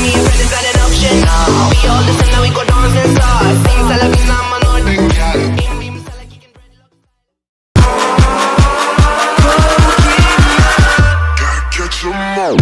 me a friend is not an option. We all listen now, we go dance and start. Sing Salavina, man, on. Catch 'em all.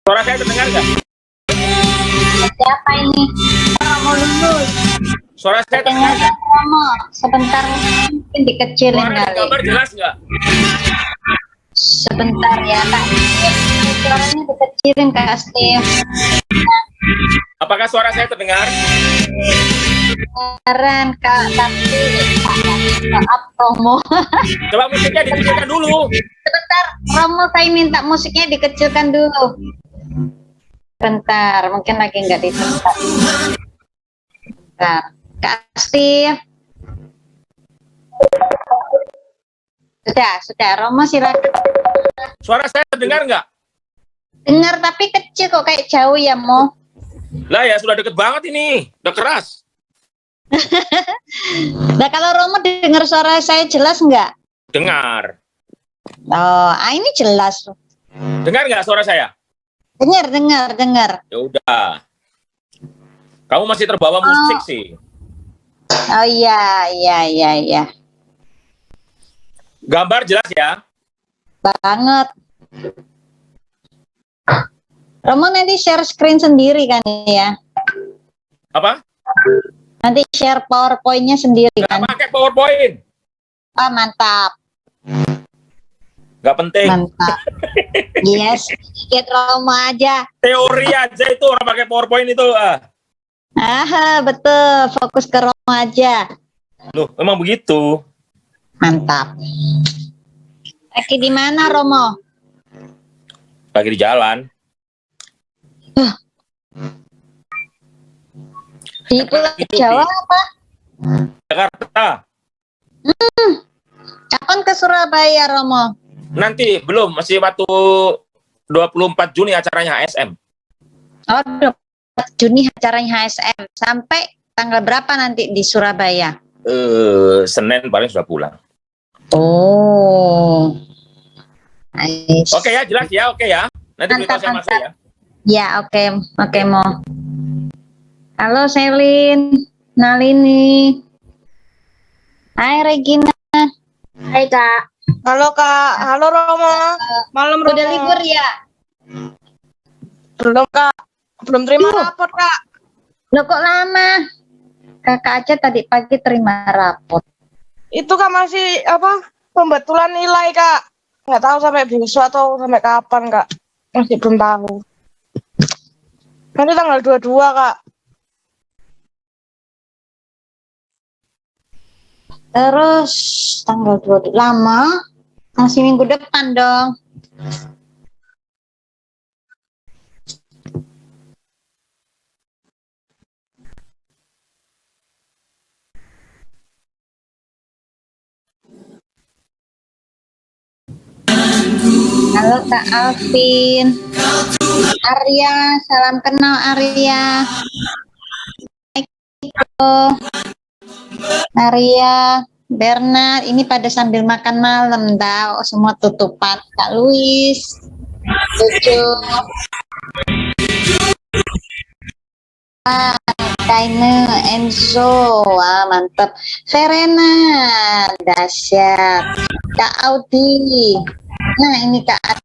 Suara saya terdengar nggak? Siapa ini? Romo lulus. Suara saya terdengar Dengar nggak? Romo. Sebentar mungkin dikecilin Suara dan gambar kali. jelas nggak? Sebentar ya Kak. Suaranya dikecilin Kak Steve. Apakah suara saya terdengar? Keren Kak, tapi maaf Romo. Coba musiknya dikecilkan dulu. Sebentar, Romo saya minta musiknya dikecilkan dulu. Bentar, mungkin lagi nggak di tempat. Bentar, Kak Steve. Sudah, Romo silakan. Suara saya terdengar nggak? Dengar tapi kecil kok, kayak jauh ya Mo. Lah ya sudah deket banget ini, udah keras. Nah kalau Romo dengar suara saya jelas nggak? Dengar. Oh, ini jelas. Dengar nggak suara saya? Dengar. Ya udah. Kamu masih terbawa musik sih. Oh iya. Gambar jelas ya? Banget. Romo nanti share screen sendiri kan ya? Apa? Nanti share PowerPoint-nya sendiri Nggak kan? pakai PowerPoint. Oh, mantap. Nggak penting. Mantap. Yes, lihat Romo aja. Teori aja itu orang pakai PowerPoint itu. Betul. Fokus ke Romo aja. Loh, memang begitu. Mantap. Lagi di mana Romo? Lagi di jalan. Di Pulau Jawa apa? Jakarta. Kapan ke Surabaya Romo? Nanti belum, masih waktu 24 Juni acaranya HSM. Oh, 24 Juni acaranya HSM. Sampai tanggal berapa nanti di Surabaya? Senin paling sudah pulang. Oh. Nice. Oke ya, jelas ya, oke ya. Nanti beritahu saya masuk ya. Ya, oke Mo. Halo Selin, Nalini. Hai Regina. Hai Kak. Halo Kak, halo Romo. Malam Romo. Udah libur ya? Belum Kak, belum terima rapot Kak. Loh kok lama? Kakak aja tadi pagi terima rapot. Itu Kak masih pembetulan nilai Kak. Nggak tahu sampai besok atau sampai kapan Kak. Masih belum tahu. Nanti tanggal 22 Kak. Terus tanggal 2 lama? Masih minggu depan dong. Halo Kak Alvin. Arya, salam kenal Arya. Arya, Bernard, ini pada sambil makan malam dah, semua tutupan. Kak Luis, Cucu, Kaine, Enzo, wah mantap. Verena, dahsyat. Kak Audi, nah ini Kak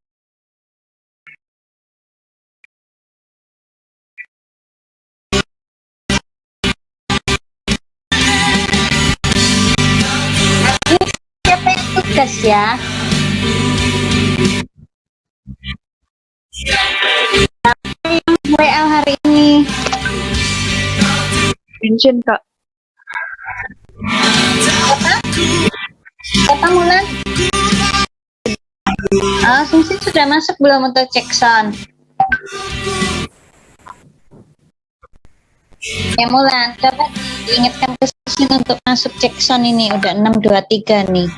siapa yang tugas ya? WL hari ini. Bensin Kak. Kata Mulan? Singsi sudah masuk belum untuk cek sound? Ya Mulan, coba diingatkan ke Singsi untuk masuk cek sound ini. Udah 623 nih.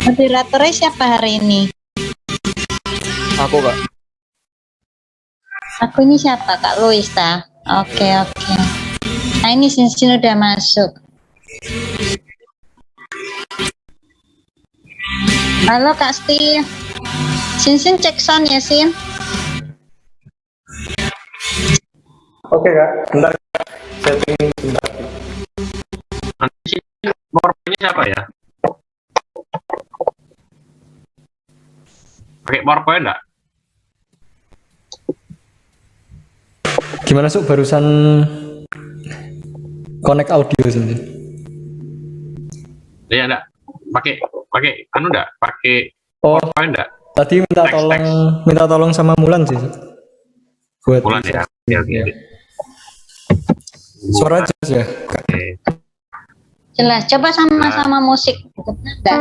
Moderatornya siapa hari ini? Aku Kak. Aku ini siapa? Kak Luis ta? Oke. Nah ini Sinsin udah masuk. Halo Kak Steve. Sinsin cek sound ya Sin? Oke Kak, bentar setting bentar. Nanti nomor ini siapa ya? Pakai PowerPoint enggak? Gimana Suk, barusan connect audio sini? Iya enggak? Pakai anu enggak? Pakai Oh, PowerPoint enggak? tadi minta tolong sama Mulan sih Suk. Buat Bulan ya. Oke. suara jelas ya. Oke. Jelas. Coba sama-sama musik. Enggak.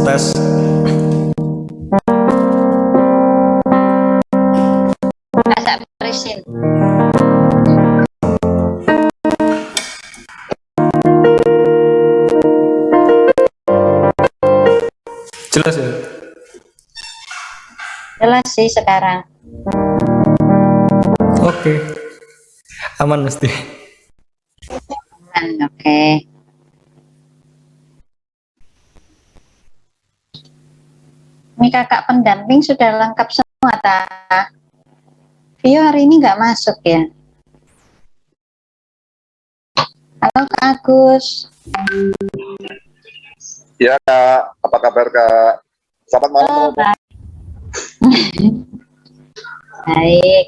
Tes. Agak berisin. Jelas ya. Jelas sih sekarang. Oke. Aman mesti. Oke. Ini kakak pendamping sudah lengkap semua, tak? Vio hari ini nggak masuk ya? Halo Kak Agus. Ya Kak, apa kabar Kak? Selamat malam. Oh, baik.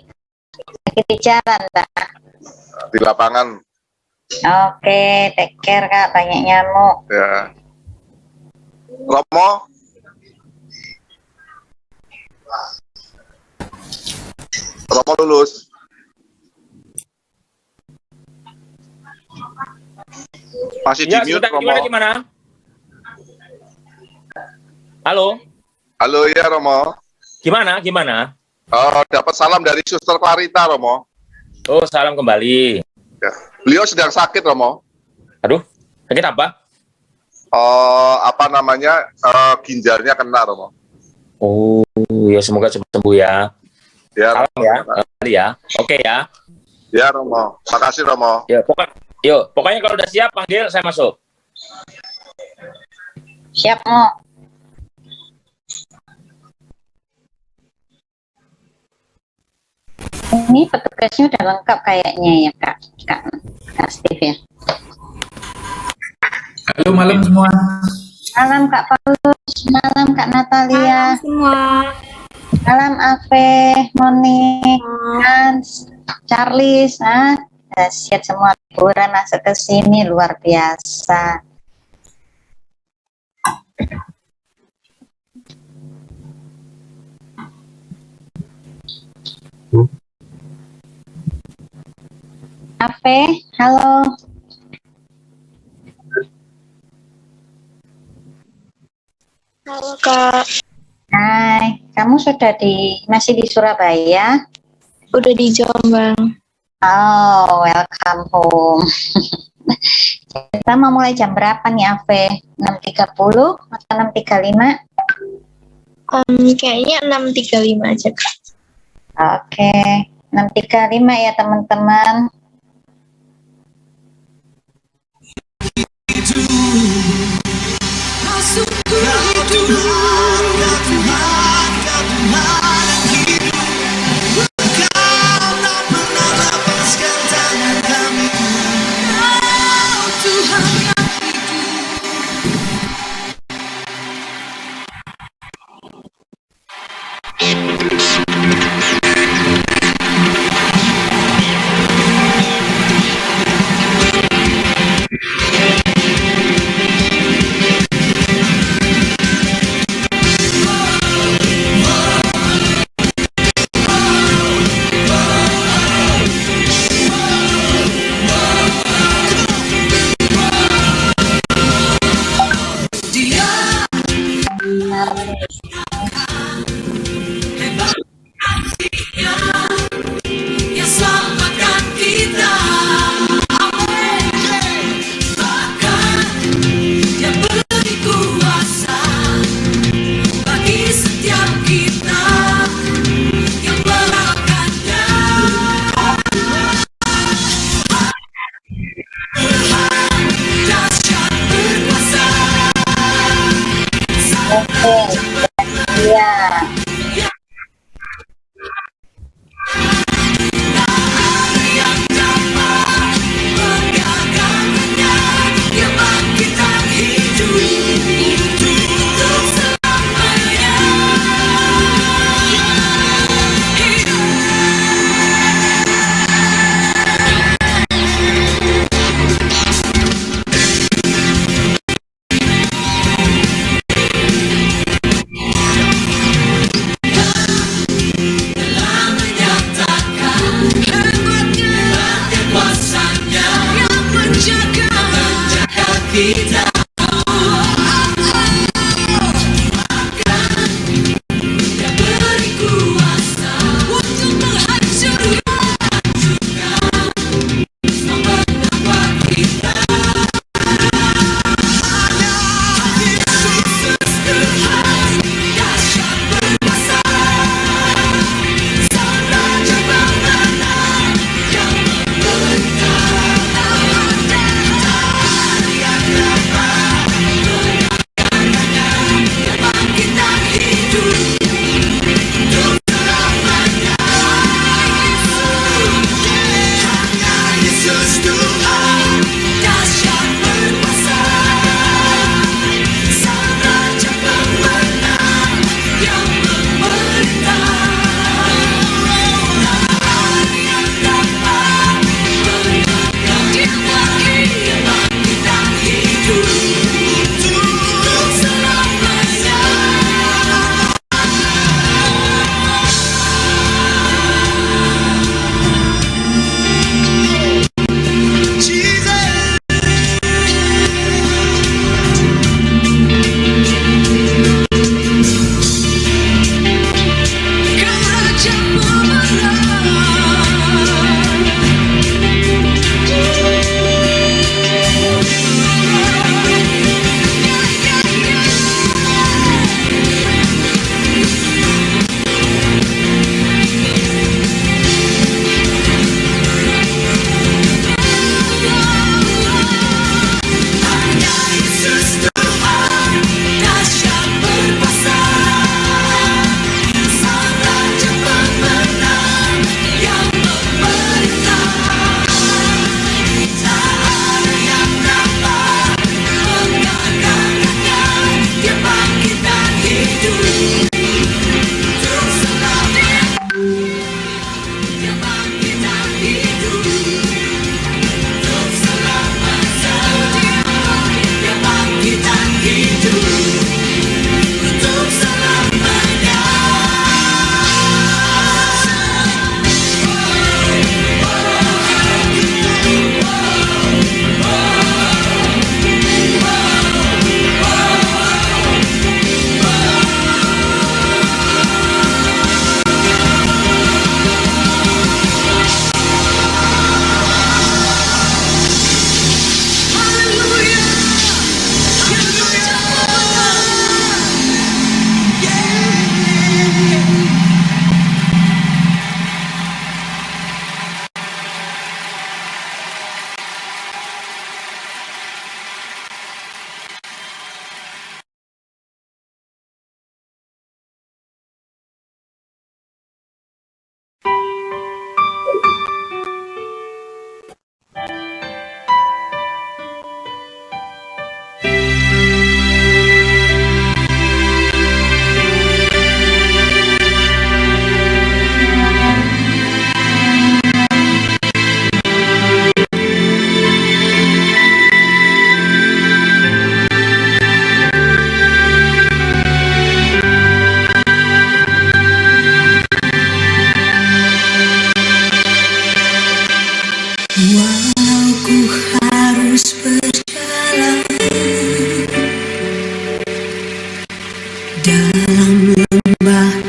Lagi di jalan, tak? Di lapangan. Oke, take care Kak, banyak nyamuk. Ya. Romo? Romo lulus. Masih di Ya, mute sebentar, Romo. gimana? Halo, Halo ya Romo. gimana? Dapat salam dari Suster Clarita Romo. Oh, salam kembali. Ya. Beliau sedang sakit Romo. Aduh, sakit apa? Ginjalnya kena Romo. Oh, ya semoga cepat sembuh ya. Ya, Salam Romo. ya, kembali ya. Oke ya. Ya Romo. Makasih Romo. Ya, pokoknya kalau udah siap panggil saya masuk. Siap, Mo. Ini petugasnya udah lengkap kayaknya ya Kak Steve ya. Halo malam semua. Malam Kak Paulus, malam Kak Natalia, semua. malam Ave, Monik, Hans, Charles, dahsyat semua liburan masuk ke sini luar biasa. Ave, halo. Halo Kak. Hai, kamu masih di Surabaya? Udah di Jombang. Oh, welcome home. Kita mau mulai jam berapa nih, Ave? 6.30 atau 6.35? Kayaknya 6.35 aja Kak. Oke, 6.35 ya teman-teman.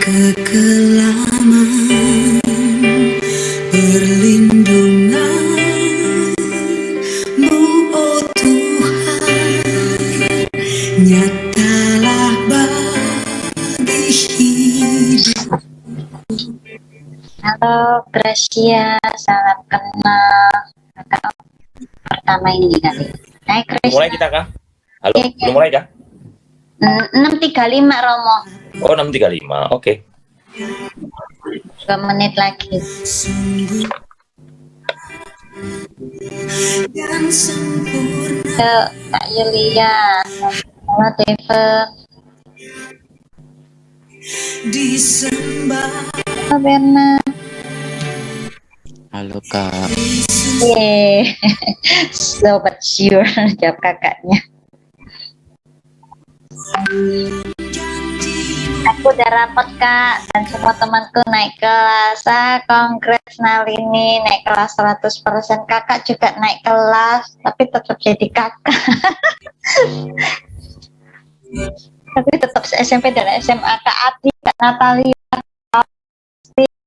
kekelaman perlindunganmu, oh Tuhan, nyatalah bagi hidup. Halo Gracia, salam kenal. Kakak pertama ini kali. Hai Gracia. Mulai kita kah? Halo, Oke. belum mulai kah? 6.35 Romo. Oh, 6.35, oke. 2 menit lagi. Dan sempurna Yuk, Kak Yulia. Halo Deven. disembah. Halo Berna. Halo Kak. Yeay. Sobat sure jawab kakaknya. Aku udah rapot Kak, dan semua temanku naik kelas. Congrats Nalini, naik kelas 100%. Kakak juga naik kelas, tapi tetap jadi kakak. Tapi tetap SMP dan SMA. Kak Ati, Kak Natalia,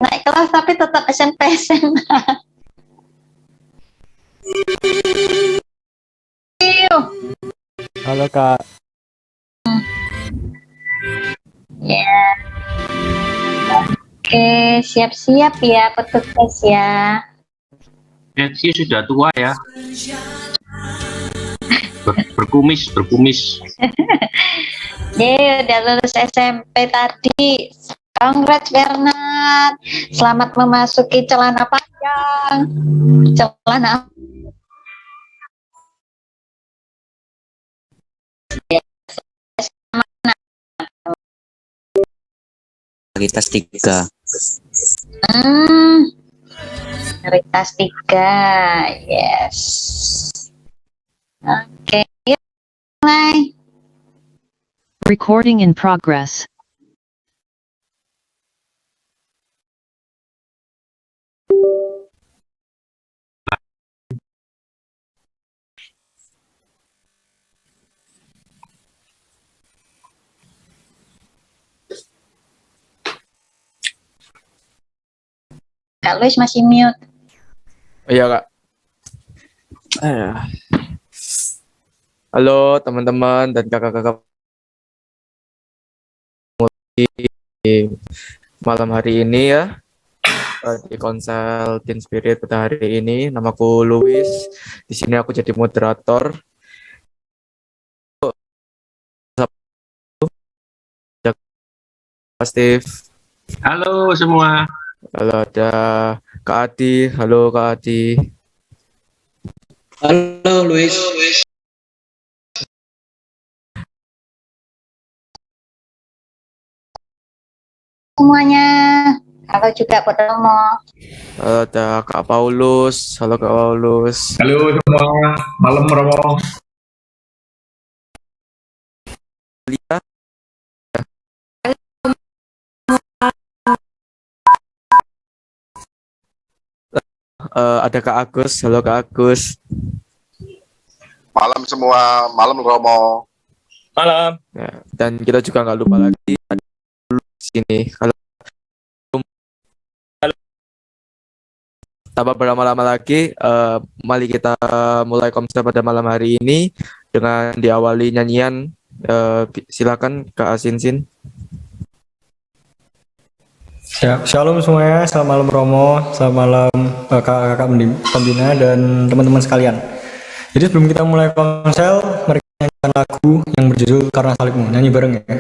naik kelas tapi tetap SMP SMA. Halo Kak. Ya. Oke, siap-siap ya petugas ya. Etsy sudah tua ya. Berkumis. Ye, udah lulus SMP tadi. Congrats Bernard. Selamat memasuki celana panjang. Celana Prioritas 3. Prioritas 3. Yes. Oke, yuk mulai. Recording in progress. Kak Luis masih mute. Iya Kak. Halo teman-teman dan kakak-kakak di malam hari ini ya, di Konsel Teen Spirit pada hari ini. Namaku Luis. Di sini aku jadi moderator. Steve. Halo semua. Halo, ada Kak Adi. Halo Kak Adi. Halo Luis. Semuanya. Halo juga Pak Romo. Halo, ada Kak Paulus. Halo Kak Paulus. Halo semua. Malam Romo. Lia. Ada Kak Agus. Halo Kak Agus. Malam semua, malam Romo. Malam. Ya, dan kita juga nggak lupa lagi ada di sini. Kalau tanpa berlama-lama lagi, mari kita mulai konsep pada malam hari ini dengan diawali nyanyian. Silakan Kak Asinsin. Siap. Shalom semuanya, selamat malam Romo, selamat malam kakak-kakak pembina dan teman-teman sekalian. Jadi sebelum kita mulai konsel, mari kita nyanyikan lagu yang berjudul Karena Salibmu. Nyanyi bareng ya.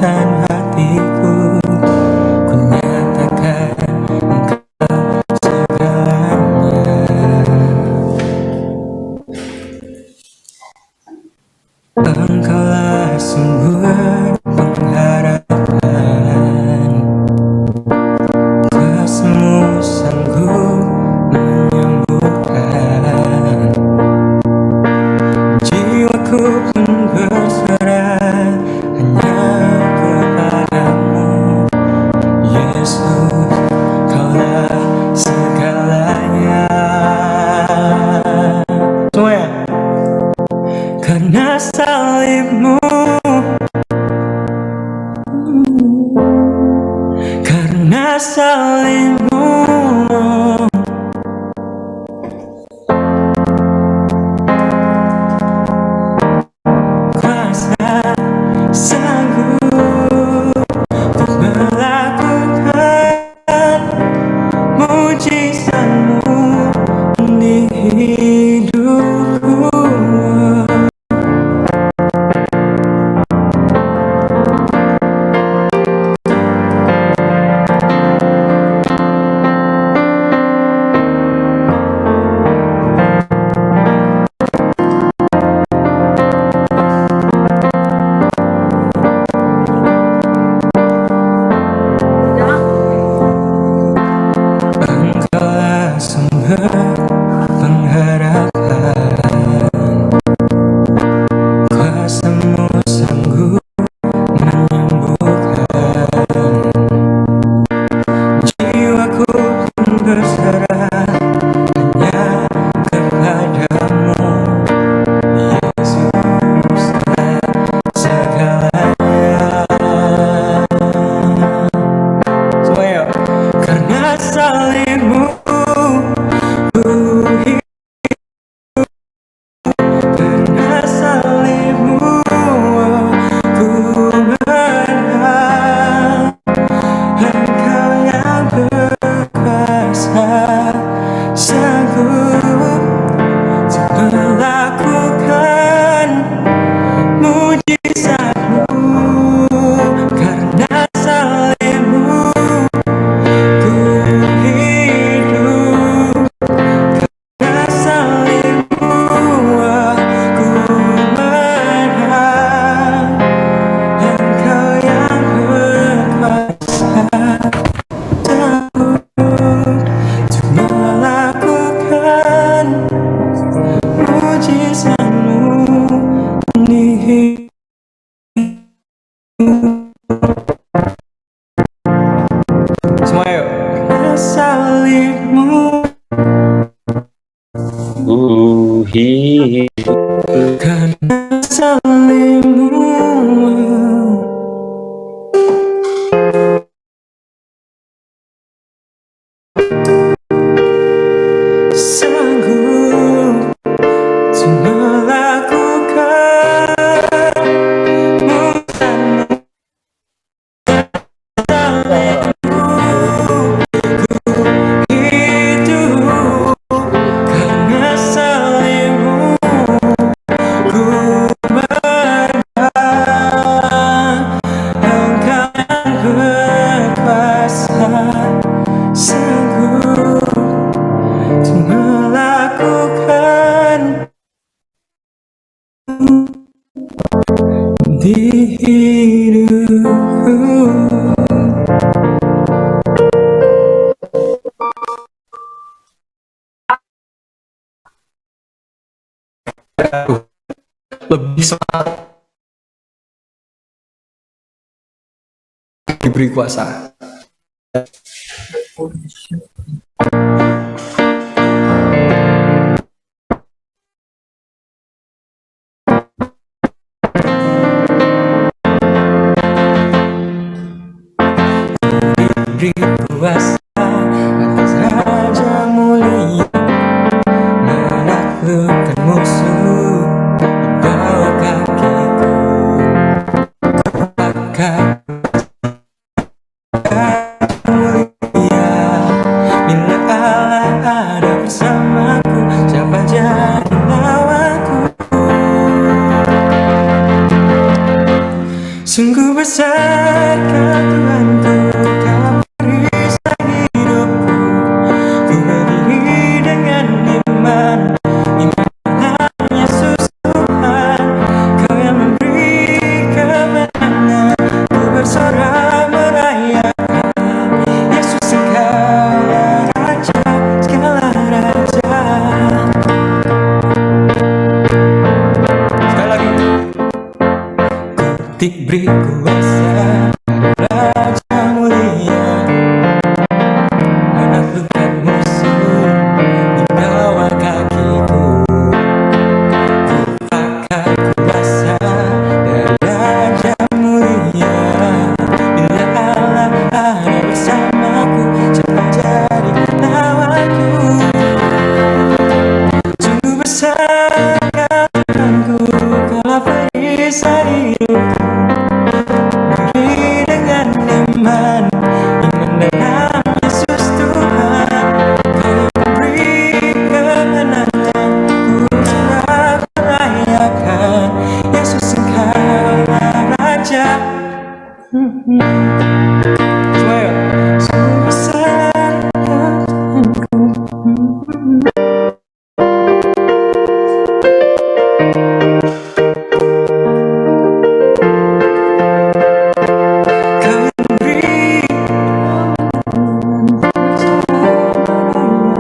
kekuatan hatiku, ku nyatakan engkau segalanya. Engkaulah sumber pengharapan, kuasa-Mu sanggup menyembuhkan. Jiwaku pun berserah hanya kepadamu, Yesus, Kaulah segalanya. Semuanya. Karena salibmu, karena salibmu, kuasa sanggup untuk melakukan mujizat-Mu di hidupku. Engkaulah sumber pengharapan, kuasa-Mu sanggup menyembuhkan. Jiwaku pun berserah hanya kepadamu, Yesuslah segalanya. Semuanya, karena salibmu ku hidup, karena salibmu ku menang. Engkau yang berkuasa sanggup untuk melakukan mujizat-Mu. Karena salibmu ku hidup, karena salibmu ku menang. Engkau yang berkuasa sanggup untuk melakukan mujizat-Mu di hidupku. Semua yuk. Karena salibmu, karena salibmu, sanggup untuk melakukan mujizat-Mu. Hidup, karena salibmu ku menang. Engkau yang berkuasa sanggup untuk melakukan di hidupku. Lebih semangat diberi kuasa. Diberi kuasa atas Raja mulia, menaklukkan musuh di bawah kakiku. Apakah mulia bila Allah ada bersamaku? Siapa jadi lawanku? Sungguh besar kau Tuhanku, kau perisai hidupku. Ku berdiri dengan iman Yesus Tuhan. Kau yang memberi kemenangan, ku bersorak merayakan. Yesus Engkaulah Raja, segala raja. Sekali lagi. Kutik beri kuasa Raja mulia, menaklukkan musuh di bawah kakiku. Ku pakai kuasa dari Raja mulia. Bila Allah ada bersamaku, siapa jadi lawanku? Sungguh besar kau Tuhanku, kaulah perisai hidupku. Beri dengan iman dalam Yesus Tuhan. Kau yang memberi kemenangan, ku bersorak merayakan. Yesus Engkaulah Raja. Semuanya. Sungguh besar kau Tuhanku. Kau yang memberi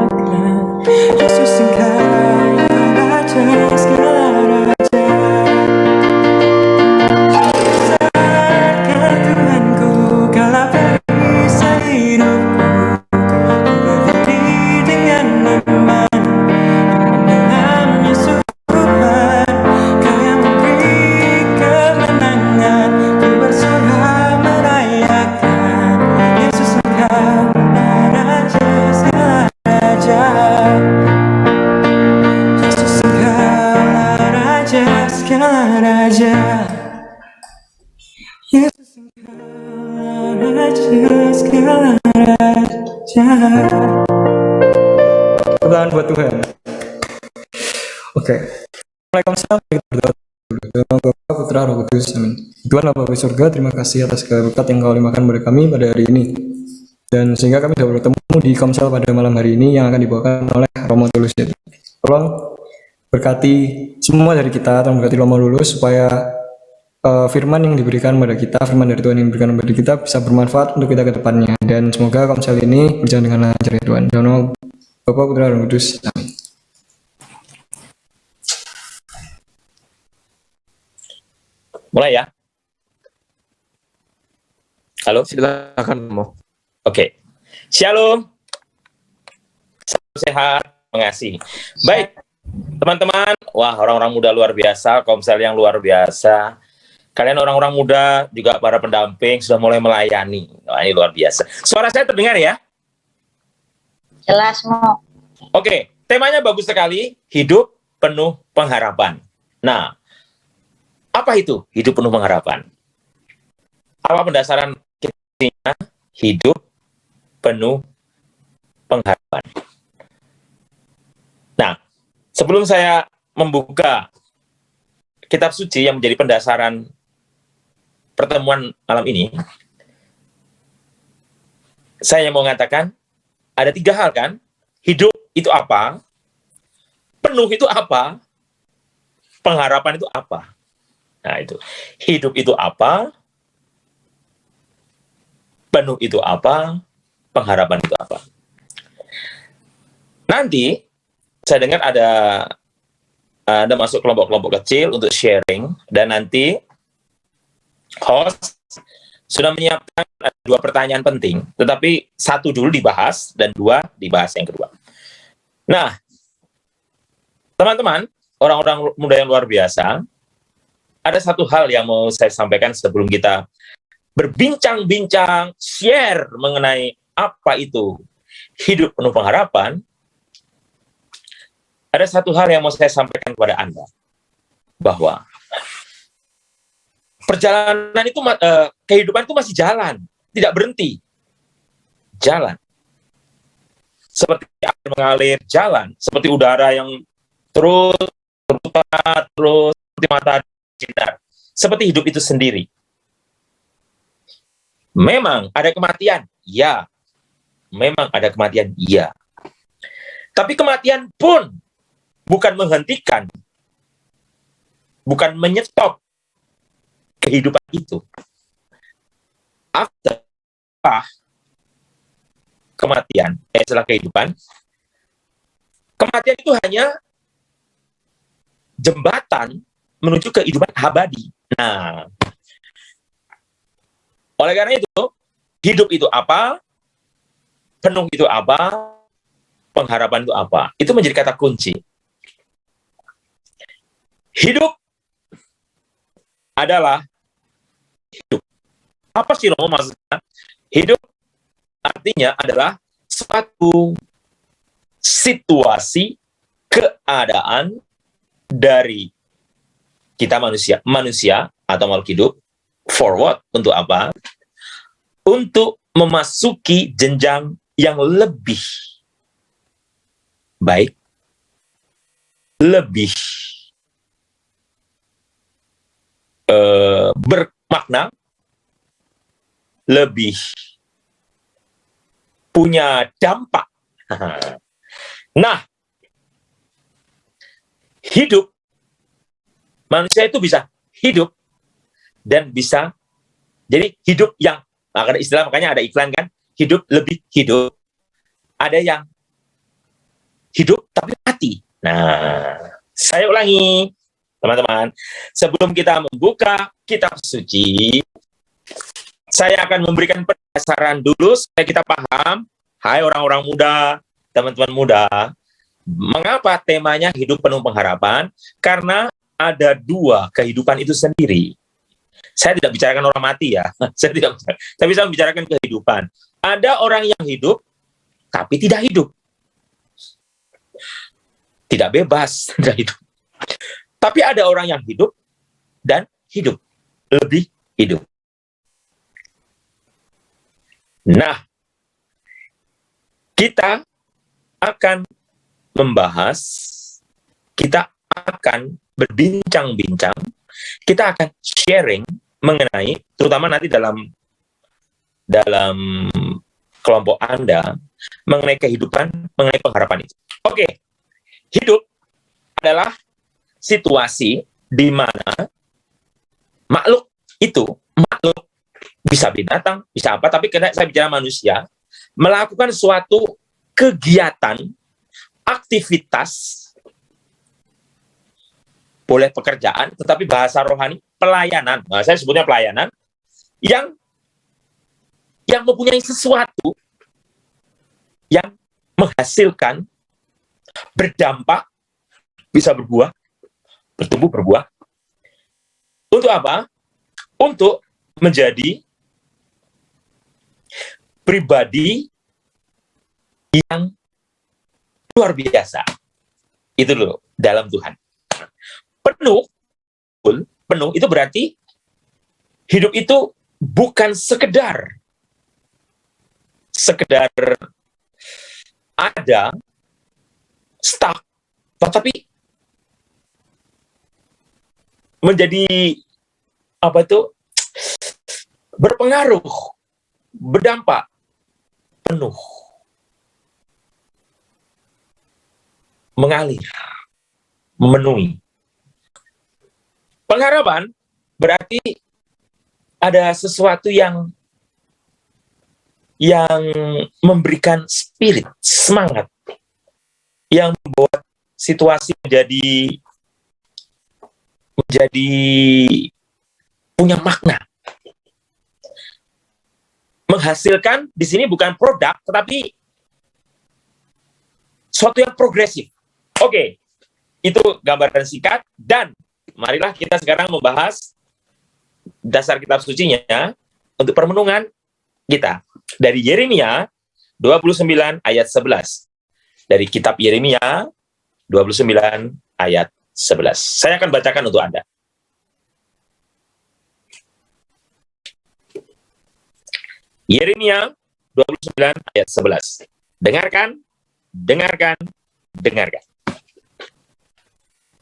merayakan. Yesus Engkaulah Raja, segala raja. Besar kau Tuhanku, kaulah perisai hidupku. Ku berdiri dengan iman dalam Yesus Tuhan. Kau yang memberi kemenangan, ku bersorak merayakan. Yesus Engkaulah Raja, segala raja. Yesus Engkaulah Raja, segala raja. Yesus Engkaulah Raja, segala raja. Tepuk tangan buat Tuhan. Oke. Mulai konsel kita berdoa dulu. Dalam nama Bapa, Putra, Roh Kudus. Amin. Tuhan Allah Bapa di surga, terima kasih atas segala berkat yang Kau limpahkan kepada kami pada hari ini. Dan sehingga kami dapat bertemu di komsel pada malam hari ini yang akan dibawakan oleh Romo Tulus. Tolong berkati semua dari kita, tolong berkati Romo Tulus supaya firman yang diberikan kepada kita, firman dari Tuhan yang diberikan kepada kita bisa bermanfaat untuk kita ke depannya. Dan semoga komsel ini berjalan dengan lancar ya Tuhan. Dalam nama Bapa, Putra, Roh Kudus. Amin. Mulai ya. Halo? Silakan Romo. Oke. Shalom. Salam sehat, mengasihi. Baik, teman-teman. Wah, orang-orang muda luar biasa, komsel yang luar biasa. Kalian orang-orang muda, juga para pendamping, sudah mulai melayani. Wah, ini luar biasa. Suara saya terdengar ya? Jelas, Mo. Oke, temanya bagus sekali. Hidup penuh pengharapan. Nah, apa itu hidup penuh pengharapan? Apa pendasaran kita? Hidup penuh pengharapan. Nah, sebelum saya membuka kitab suci yang menjadi pendasaran pertemuan malam ini, saya mau mengatakan ada 3 hal kan? Hidup itu apa? Penuh itu apa? Pengharapan itu apa? Nah itu. Hidup itu apa? Penuh itu apa? Pengharapan itu apa? Nanti saya dengar ada masuk kelompok-kelompok kecil untuk sharing, dan nanti host sudah menyiapkan 2 pertanyaan penting, tetapi 1 dulu dibahas dan 2 dibahas yang kedua. Nah, teman-teman, orang-orang muda yang luar biasa, ada 1 hal yang mau saya sampaikan sebelum kita berbincang-bincang, share mengenai apa itu hidup penuh pengharapan. Ada 1 hal yang mau saya sampaikan kepada Anda, bahwa perjalanan itu, kehidupan itu masih jalan, tidak berhenti. Jalan. Seperti air mengalir, jalan. Seperti udara yang terus berputar, terus seperti matahari sinar. Seperti hidup itu sendiri. Memang ada kematian, ya. Memang ada kematian, ya. Tapi kematian pun bukan menghentikan, bukan menyetop kehidupan itu. After kematian, setelah kehidupan, kematian itu hanya jembatan menuju kehidupan abadi. Nah, oleh karena itu, hidup itu apa? Penuh itu apa? Pengharapan itu apa? Itu menjadi kata kunci. Hidup adalah hidup. Apa sih Romo maksudnya? Hidup artinya adalah suatu situasi, keadaan dari kita manusia atau makhluk hidup, forward untuk apa? Untuk memasuki jenjang yang lebih baik, lebih bermakna, lebih punya dampak. Nah, hidup, manusia itu bisa hidup dan bisa jadi hidup yang, karena istilah makanya ada iklan kan, hidup lebih hidup. Ada yang hidup tapi mati. Nah, saya ulangi teman-teman, sebelum kita membuka kitab suci, saya akan memberikan pendasaran dulu supaya kita paham. Hai orang-orang muda, teman-teman muda, mengapa temanya hidup penuh pengharapan? Karena ada dua kehidupan itu sendiri. Saya tidak bicarakan orang mati ya, tapi saya membicarakan kehidupan. Ada orang yang hidup, tapi tidak hidup. Tidak bebas, tidak hidup. Tapi ada orang yang hidup dan hidup, lebih hidup. Nah, kita akan membahas, kita akan berbincang-bincang, kita akan sharing mengenai, terutama nanti dalam kelompok Anda, mengenai kehidupan, mengenai pengharapan itu. Oke, hidup adalah situasi di mana makhluk itu, makhluk bisa binatang, bisa apa, tapi karena saya bicara manusia, melakukan suatu kegiatan, aktivitas, boleh pekerjaan, tetapi bahasa rohani, pelayanan. Nah, saya sebutnya pelayanan, yang mempunyai sesuatu yang menghasilkan, berdampak, bisa berbuah, bertumbuh, berbuah. Untuk apa? Untuk menjadi pribadi yang luar biasa. Itu loh, dalam Tuhan. Penuh itu berarti hidup itu bukan sekedar ada, stuck, tetapi menjadi apa itu, berpengaruh, berdampak, penuh, mengalir, memenuhi. Pengharapan berarti ada sesuatu yang memberikan spirit, semangat, yang membuat situasi menjadi punya makna. Menghasilkan di sini bukan produk, tetapi sesuatu yang progresif. Oke, itu gambaran singkat, dan marilah kita sekarang membahas dasar kitab sucinya untuk permenungan kita. Dari Yeremia 29 ayat 11. Dari kitab Yeremia 29 ayat 11. Saya akan bacakan untuk Anda. Yeremia 29 ayat 11. Dengarkan, dengarkan, dengarkan.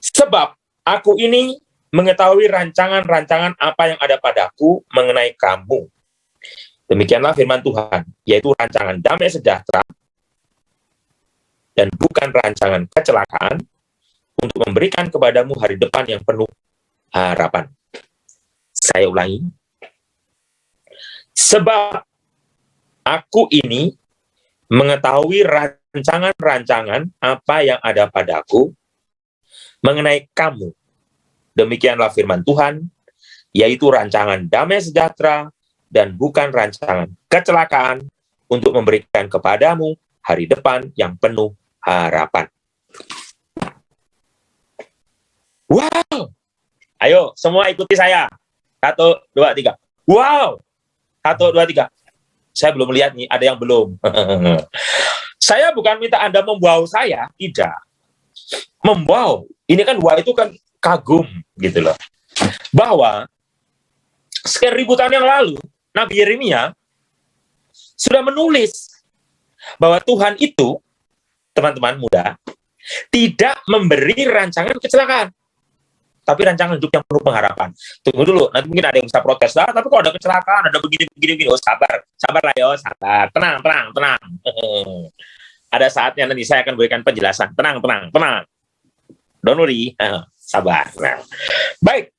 Sebab aku ini mengetahui rancangan-rancangan apa yang ada padaku mengenai kamu, Demikianlah firman Tuhan, yaitu rancangan damai sejahtera dan bukan rancangan kecelakaan, untuk memberikan kepadamu hari depan yang penuh harapan. Saya ulangi. Sebab aku ini mengetahui rancangan-rancangan apa yang ada padaku mengenai kamu. Demikianlah firman Tuhan, yaitu rancangan damai sejahtera dan bukan rancangan kecelakaan, untuk memberikan kepadamu hari depan yang penuh harapan. Wow! Ayo, semua ikuti saya. 1, 2, 3. Wow! 1, 2, 3. Saya belum lihat nih, ada yang belum. Saya bukan minta Anda membawa saya, tidak. Membawa. Ini kan wow itu kan kagum, gitu loh. Bahwa sekian ribu tahun yang lalu, Nabi Yeremia sudah menulis bahwa Tuhan itu, teman-teman muda, tidak memberi rancangan kecelakaan, tapi rancangan hidup yang penuh pengharapan. Tunggu dulu, nanti mungkin ada yang bisa protes lah, tapi kalau ada kecelakaan, ada begini, oh sabar lah yo, sabar, tenang. Ada saatnya nanti saya akan berikan penjelasan, tenang. Don't worry, sabar. Nah, baik,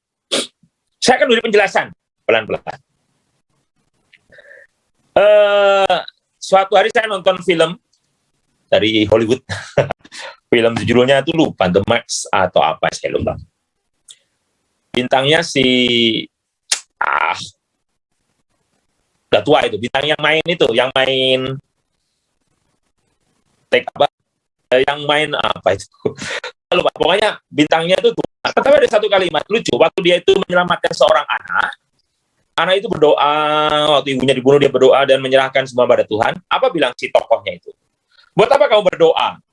saya akan beri penjelasan pelan-pelan. Suatu hari saya nonton film dari Hollywood. Film judulnya itu lupa, The Max atau apa, saya lupa. Bintangnya si udah tua itu, bintang yang main apa itu. Lupa, pokoknya bintangnya itu tua. Tapi ada satu kalimat lucu, waktu dia itu menyelamatkan seorang anak itu berdoa, waktu ibunya dibunuh dia berdoa dan menyerahkan semua pada Tuhan. Apa bilang si tokohnya itu? Buat apa kamu berdoa?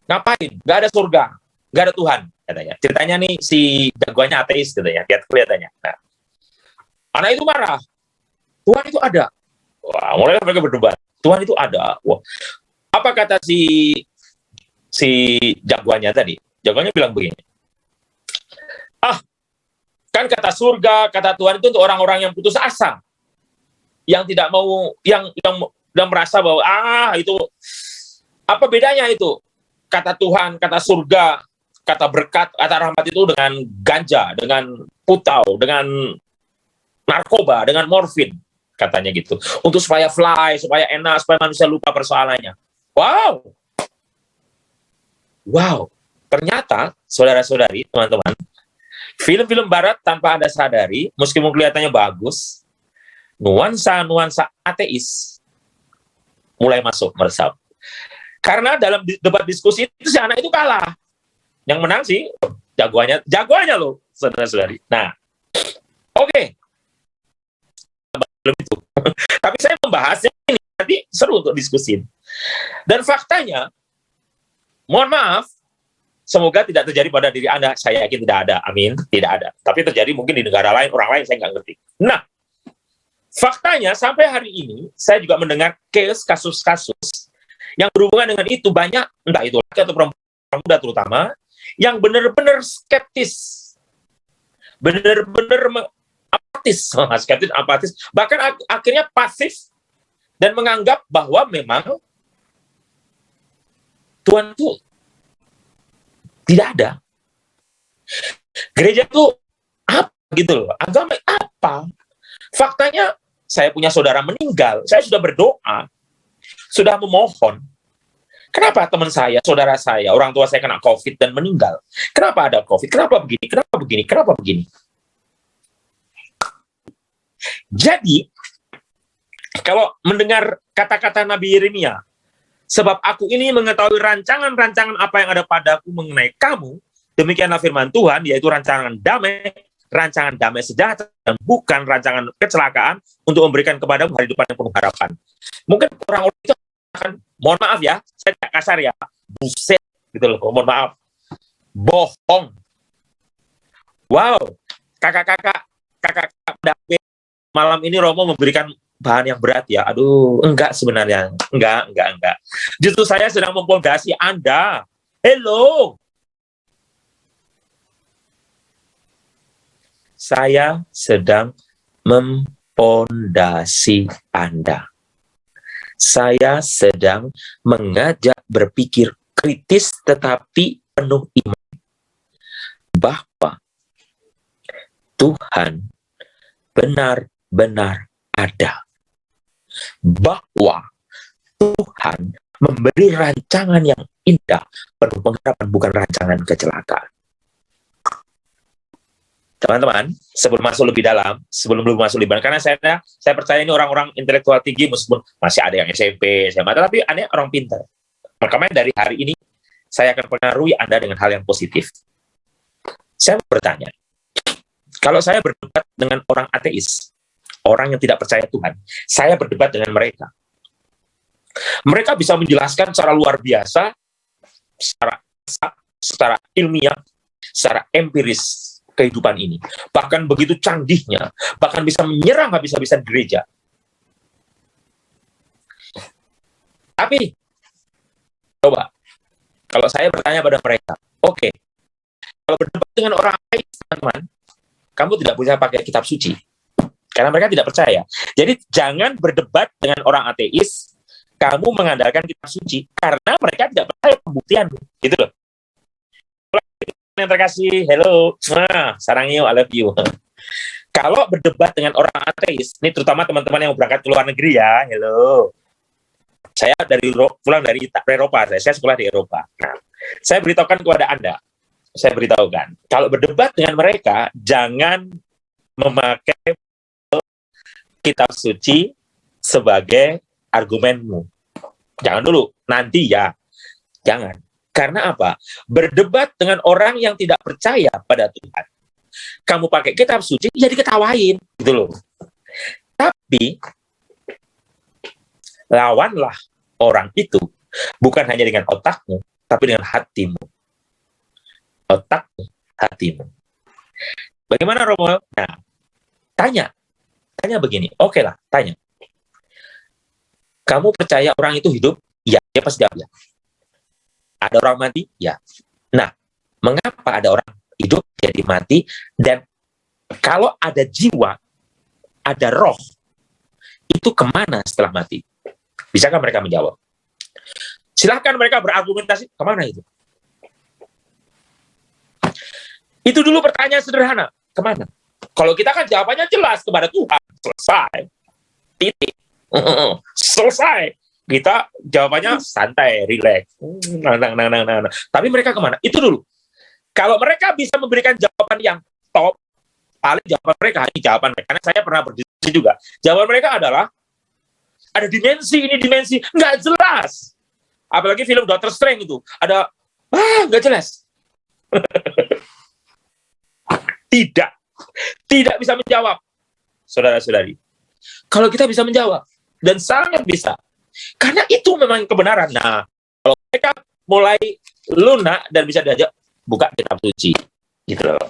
Ngapain? Gak ada surga, gak ada Tuhan, katanya. Ceritanya nih si jagoannya ateis, katanya. Lihat kelihatannya. Nah, anak itu marah. Tuhan itu ada. Wah, mulai mereka berdebat. Tuhan itu ada. Wah. Apa kata si jagoannya tadi? Jagoannya bilang begini. Kan kata surga, kata Tuhan itu untuk orang-orang yang putus asa, yang tidak mau, yang merasa bahwa itu apa bedanya itu kata Tuhan, kata surga, kata berkat, kata rahmat itu dengan ganja, dengan putau, dengan narkoba, dengan morfin, katanya gitu, untuk supaya fly, supaya enak, supaya manusia lupa persoalannya. Wow, ternyata saudara-saudari, teman-teman, film-film barat tanpa Anda sadari, meskipun kelihatannya bagus, nuansa-nuansa ateis mulai masuk meresap. Karena dalam debat diskusi itu si anak itu kalah. Yang menang sih jagoannya loh, saudara-saudari. Nah, oke. Itu. Tapi saya membahasnya ini nanti seru untuk diskusi. Dan faktanya, mohon maaf, semoga tidak terjadi pada diri Anda. Saya yakin tidak ada. Amin. Tidak ada. Tapi terjadi mungkin di negara lain, orang lain, saya nggak ngerti. Nah, faktanya sampai hari ini, saya juga mendengar kasus-kasus yang berhubungan dengan itu banyak, entah itu laki atau perempuan muda terutama, yang benar-benar skeptis. Benar-benar apatis, bahkan akhirnya pasif dan menganggap bahwa memang Tuhan itu tidak ada. Gereja itu apa gitu loh? Agama apa? Faktanya saya punya saudara meninggal, saya sudah berdoa, sudah memohon. Kenapa teman saya, saudara saya, orang tua saya kena COVID dan meninggal? Kenapa ada COVID? Kenapa begini? Kenapa begini? Kenapa begini? Jadi, kalau mendengar kata-kata Nabi Yeremia, sebab aku ini mengetahui rancangan-rancangan apa yang ada padaku mengenai kamu, demikianlah firman Tuhan, yaitu rancangan damai sejahtera, dan bukan rancangan kecelakaan, untuk memberikan kepadamu hari depan yang penuh harapan. Mungkin orang-orang itu akan, mohon maaf ya, saya tidak kasar ya, buset, gitu loh, mohon maaf, bohong. Wow, kakak-kakak, malam ini Romo memberikan bahan yang berat ya. Aduh, enggak sebenarnya. Enggak. Justru saya sedang mempondasi Anda. Hello. Saya sedang pondasi Anda. Saya sedang mengajak berpikir kritis tetapi penuh iman bahwa Tuhan benar-benar ada. Bahwa Tuhan memberi rancangan yang indah, penuh pengharapan, bukan rancangan kecelakaan. Teman-teman, sebelum masuk lebih dalam, karena saya percaya ini orang-orang intelektual tinggi, meskipun masih ada yang SMP, SMA, tapi aneh orang pintar. Makanya dari hari ini, saya akan pengaruhi Anda dengan hal yang positif. Saya mau bertanya, kalau saya berdebat dengan orang ateis, orang yang tidak percaya Tuhan, saya berdebat dengan mereka. Mereka bisa menjelaskan secara luar biasa, secara ilmiah, secara empiris, kehidupan ini. Bahkan begitu canggihnya, bahkan bisa menyerang habis-habisan gereja. Tapi, coba, kalau saya bertanya pada mereka, oke, kalau berdebat dengan orang ateis, teman-teman, kamu tidak bisa pakai kitab suci. Karena mereka tidak percaya. Jadi, jangan berdebat dengan orang ateis, kamu mengandalkan kitab suci, karena mereka tidak percaya pembuktian. Gitu loh. Yang terkasih, hello, sarangyo, I love you. Kalau berdebat dengan orang ateis, ini terutama teman-teman yang berangkat ke luar negeri ya, hello. Saya pulang dari Eropa, saya sekolah di Eropa. Nah, saya beritahukan kepada Anda, kalau berdebat dengan mereka, jangan memakai kitab suci sebagai argumenmu. Jangan dulu, nanti ya, jangan. Karena apa? Berdebat dengan orang yang tidak percaya pada Tuhan. Kamu pakai kitab suci, ya diketawain. Gitu loh. Tapi, lawanlah orang itu, bukan hanya dengan otakmu, tapi dengan hatimu. Otakmu, hatimu. Bagaimana Romo? Nah, tanya begini. Oke lah, tanya. Kamu percaya orang itu hidup? Ya, dia pasti jawab ya. Ada orang mati? Ya. Nah, mengapa ada orang hidup jadi mati? Dan kalau ada jiwa, ada roh, itu kemana setelah mati? Bisakah mereka menjawab? Silahkan mereka berargumentasi, kemana itu? Itu dulu pertanyaan sederhana, kemana? Kalau kita kan jawabannya jelas, kepada Tuhan. Selesai. Titik. Selesai. Kita jawabannya santai, rileks. Nah. Tapi mereka kemana? Itu dulu. Kalau mereka bisa memberikan jawaban yang top, paling jawaban mereka, ini jawaban mereka, karena saya pernah berdiskusi juga. Jawaban mereka adalah, ada dimensi, ini dimensi, nggak jelas. Apalagi film Doctor Strange itu, ada, nggak jelas. Tidak bisa menjawab, saudara-saudari. Kalau kita bisa menjawab, dan sangat bisa, karena itu memang kebenaran. Nah, kalau mereka mulai lunak dan bisa diajak, buka kitab suci. Gitu loh.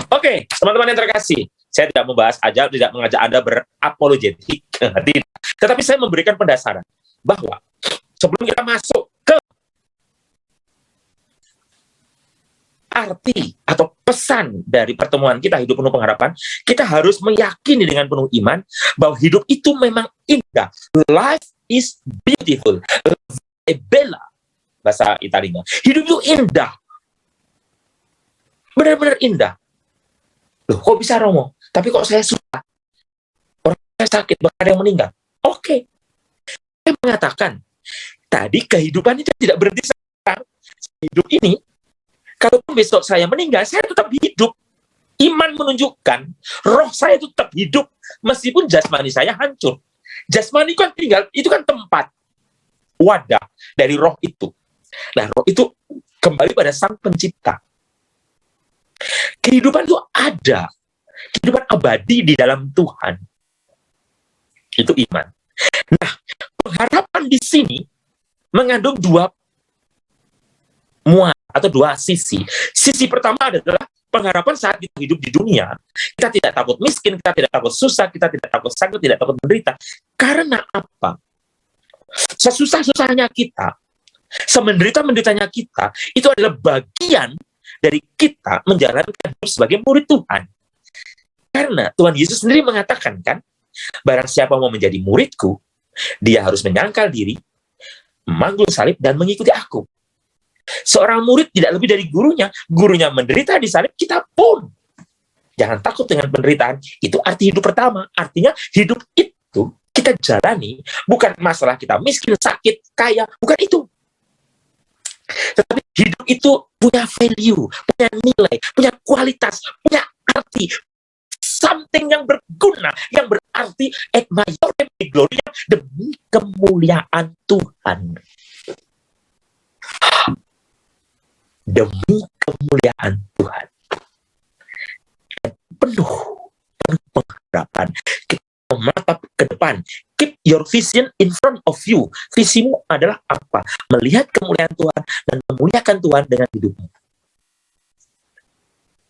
Oke, teman-teman yang terkasih, saya tidak membahas tidak mengajak Anda berapologetik. Tidak. Tetapi saya memberikan pendasaran bahwa sebelum kita masuk ke arti atau pesan dari pertemuan kita hidup penuh pengharapan, kita harus meyakini dengan penuh iman bahwa hidup itu memang indah. Life is beautiful. Bella, bahasa Italia. Hidup itu indah. Benar-benar indah. Loh, kok bisa Romo? Tapi kok saya suka? Orang saya sakit, bahkan ada yang meninggal. Oke. Saya mengatakan, tadi kehidupan itu tidak berhenti sekarang. Hidup ini, kalau besok saya meninggal, saya tetap hidup. Iman menunjukkan, roh saya itu tetap hidup, meskipun jasmani saya hancur. Jasmani kan tinggal, itu kan tempat, wadah dari roh itu. Nah, roh itu kembali pada Sang Pencipta. Kehidupan itu ada. Kehidupan abadi di dalam Tuhan. Itu iman. Nah, pengharapan di sini mengandung dua muat atau dua sisi. Sisi pertama adalah pengharapan saat kita hidup di dunia. Kita tidak takut miskin, kita tidak takut susah, kita tidak takut sakit, tidak takut menderita. Karena apa? Sesusah-susahnya kita, semenderita-menderitanya kita, itu adalah bagian dari kita menjalankan hidup sebagai murid Tuhan. Karena Tuhan Yesus sendiri mengatakan kan, barang siapa mau menjadi muridku, dia harus menyangkal diri, memanggul salib, dan mengikuti aku. Seorang murid tidak lebih dari gurunya menderita di salib, kita pun. Jangan takut dengan penderitaan, itu arti hidup pertama. Artinya hidup itu kita jalani, bukan masalah kita miskin, sakit, kaya, bukan itu. Tetapi hidup itu punya value, punya nilai, punya kualitas, punya arti, something yang berguna, yang berarti et maiorem Dei gloria, demi kemuliaan Tuhan. Demi kemuliaan Tuhan. Dan penuh pengharapan. Kita menatap ke depan. Keep your vision in front of you. Visimu adalah apa? Melihat kemuliaan Tuhan dan memuliakan Tuhan dengan hidupmu.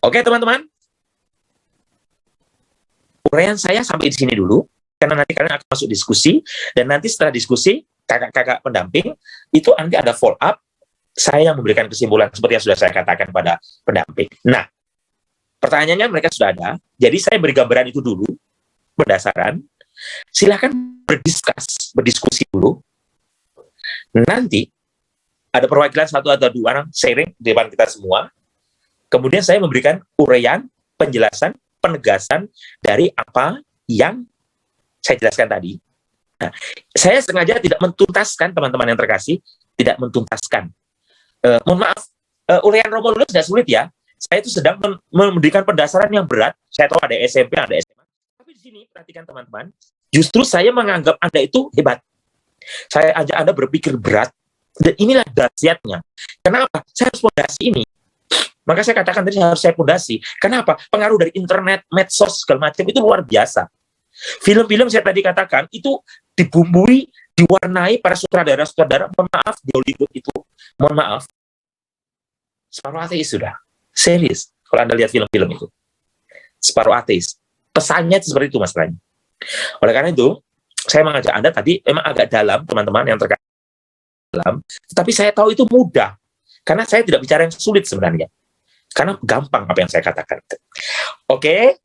Oke, teman-teman. Uraian saya sampai di sini dulu, karena nanti kalian akan masuk diskusi, dan nanti setelah diskusi, kakak-kakak pendamping, itu nanti ada follow up, saya yang memberikan kesimpulan seperti yang sudah saya katakan pada pendamping. Nah, pertanyaannya mereka sudah ada, jadi saya beri gambaran itu dulu, berdasarkan, silakan berdiskusi dulu, nanti ada perwakilan satu atau dua orang sharing di depan kita semua, kemudian saya memberikan uraian, penjelasan, penegasan dari apa yang saya jelaskan tadi. Nah, saya sengaja tidak mentuntaskan, teman-teman yang terkasih, tidak mentuntaskan. Mohon maaf, uraian Romo dulu tidak sulit ya. Saya itu sedang memberikan pendasaran yang berat. Saya tahu ada SMP, ada SMA. Tapi di sini, perhatikan teman-teman, justru saya menganggap Anda itu hebat. Saya ajak Anda berpikir berat, dan inilah dahsyatnya. Kenapa? Saya harus fondasi ini. Maka saya katakan tadi harus saya fondasi. Kenapa? Pengaruh dari internet, medsos, segala macam itu luar biasa. Film-film saya tadi katakan itu dibumbui, diwarnai para sutradara-sutradara. Mohon maaf, di Hollywood itu, mohon maaf, separuh ateis sudah. Serius, kalau Anda lihat film-film itu. Separuh ateis. Pesannya seperti itu, Mas Rani. Oleh karena itu, saya mengajak Anda tadi, memang agak dalam, teman-teman yang terkait dalam, tetapi saya tahu itu mudah. Karena saya tidak bicara yang sulit sebenarnya. Karena gampang apa yang saya katakan. Oke.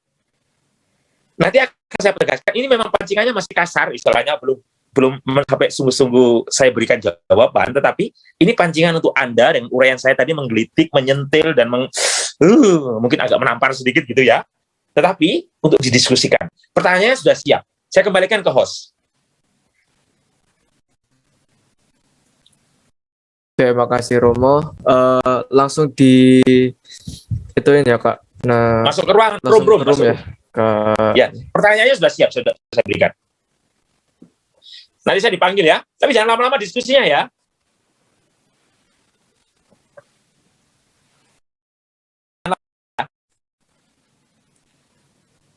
Nanti akan saya tegaskan. Ini memang pancingannya masih kasar, istilahnya belum sampai sungguh-sungguh saya berikan jawaban. Tetapi ini pancingan untuk Anda dengan uraian saya tadi menggelitik, menyentil, dan mungkin agak menampar sedikit gitu ya. Tetapi untuk didiskusikan. Pertanyaannya sudah siap. Saya kembalikan ke host. Terima kasih Romo. Langsung di ituin ya Kak. Nah, masuk ke ruangan room ya. Ya, pertanyaannya sudah siap, sudah saya berikan. Nanti saya dipanggil ya, tapi jangan lama-lama diskusinya ya.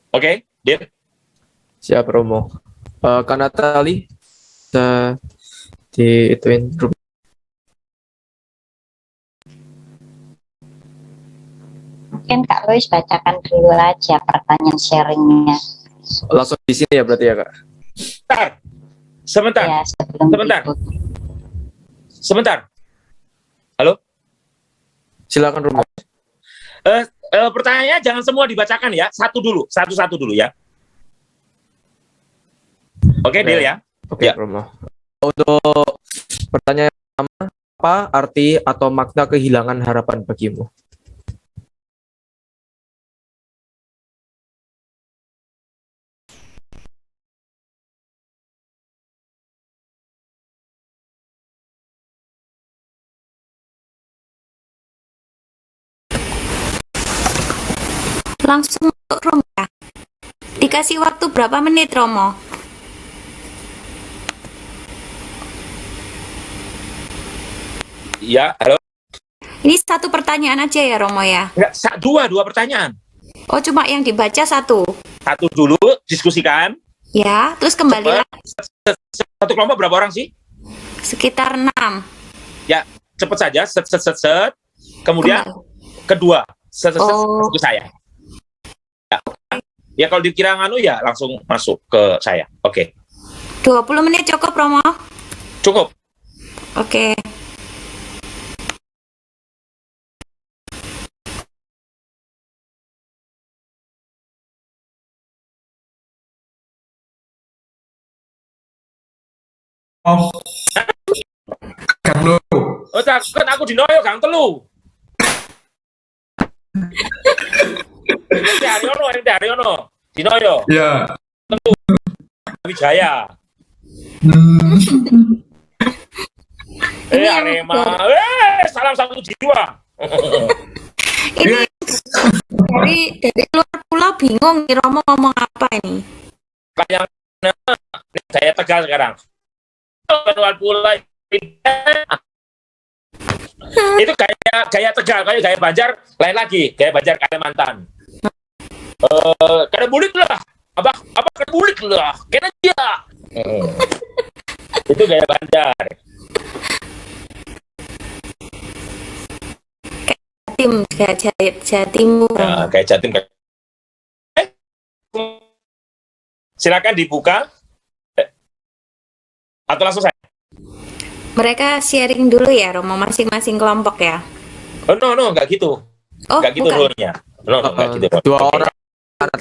Oke, deal. Siap Romo. Kak Natali, bisa di ituin room. Mungkin Kak Louis bacakan dulu aja pertanyaan sharingnya. Langsung di sini ya berarti ya Kak? Sebentar. Ya, Sebentar. Halo? Silakan Romo. Pertanyaannya jangan semua dibacakan ya, satu-satu dulu ya. Oke, deal ya. Oke, Romo. Untuk pertanyaan pertama, apa arti atau makna kehilangan harapan bagimu? Langsung untuk Romo ya. Dikasih waktu berapa menit Romo? Ya, halo. Ini satu pertanyaan aja ya Romo ya? Enggak, dua pertanyaan. Oh, cuma yang dibaca satu? Satu dulu, diskusikan. Ya, terus kembali lagi. Satu kelompok berapa orang sih? Sekitar 6. Ya, cepat saja, set. Kemudian kedua, ke saya. Ya, kalau dikira nganu ya langsung masuk ke saya. Oke. 20 menit cukup Romo? Cukup. Oke. Gang loro. Oh, kan aku di Noyo Gang Telu. Ini Haryono, di Noyo. Ya. Wijaya. Arema. Salam satu jiwa. Ini dari luar pulau bingung nih Romo ngomong apa ini. Kayak saya Tegal sekarang. Luar pulau itu gaya Tegal, kayak gaya Banjar lain lagi, gaya Banjar Kalimantan. Kada bulik lah, apa kada bulik lah, kena dia. Itu gaya Banjar. Kayak Jatim. Nah, kayak Jatim. Silakan dibuka. Atau langsung saya. Mereka sharing dulu ya Romo, masing-masing kelompok ya. Oh no, enggak gitu. Enggak gitu rule-nya. No, enggak gitu. Dua orang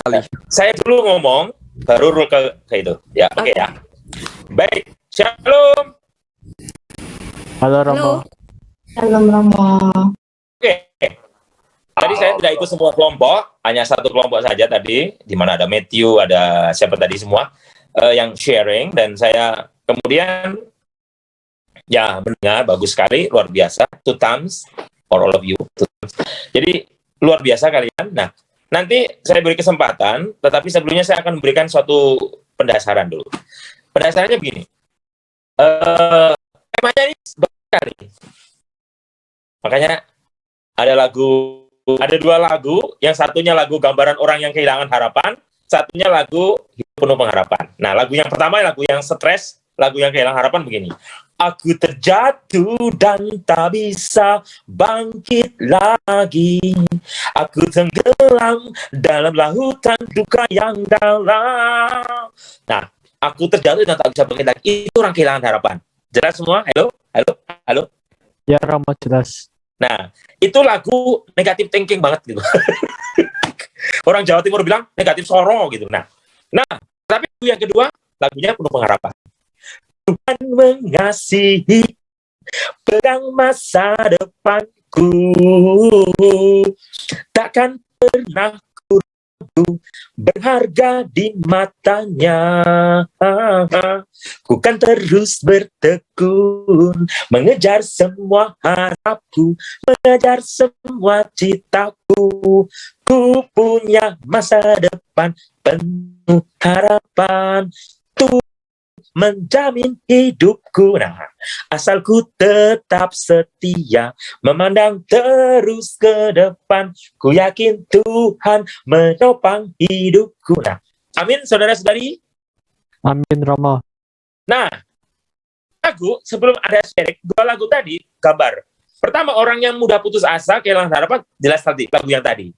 kali. Saya dulu ngomong, baru rule ke itu. Ya, oke ya. Baik, Shalom. Halo Romo. Shalom Romo. Oke. Tadi saya tidak ikut semua kelompok, hanya satu kelompok saja tadi, di mana ada Matthew, ada siapa tadi semua yang sharing, dan saya kemudian ya mendengar bagus sekali, luar biasa, 2 times for all of you. 2 times. Jadi luar biasa kalian. Nah, nanti saya beri kesempatan, tetapi sebelumnya saya akan memberikan suatu pendasaran dulu. Pendasarannya begini, temanya ini sekali, makanya ada 2 lagu, yang satunya lagu gambaran orang yang kehilangan harapan, satunya lagu hidup penuh pengharapan. Nah, lagu yang pertama lagu yang stres, lagu yang kehilangan harapan begini. Aku terjatuh dan tak bisa bangkit lagi. Aku tenggelam dalam lautan duka yang dalam. Nah, aku terjatuh dan tak bisa bangkit lagi. Itu orang kehilangan harapan. Jelas semua? Halo? Ya Romo, jelas. Nah, itu lagu negatif thinking banget gitu. Orang Jawa Timur bilang negatif soro gitu. Nah, tapi yang kedua lagunya penuh pengharapan. Tuhan mengasihi pedang masa depanku, takkan pernah ku ragu, berharga di matanya. Ku kan terus bertekun, mengejar semua harapku, mengejar semua citaku. Ku punya masa depan penuh harapan, tuh menjamin hidupku. Nah, asal ku tetap setia, memandang terus ke depan, ku yakin Tuhan menopang hidupku. Nah, amin saudara-saudari. Amin Romo. Nah, lagu sebelum ada sharing, 2 lagu tadi gambar. Pertama, orang yang mudah putus asa, kehilangan harapan, jelas tadi lagu yang tadi.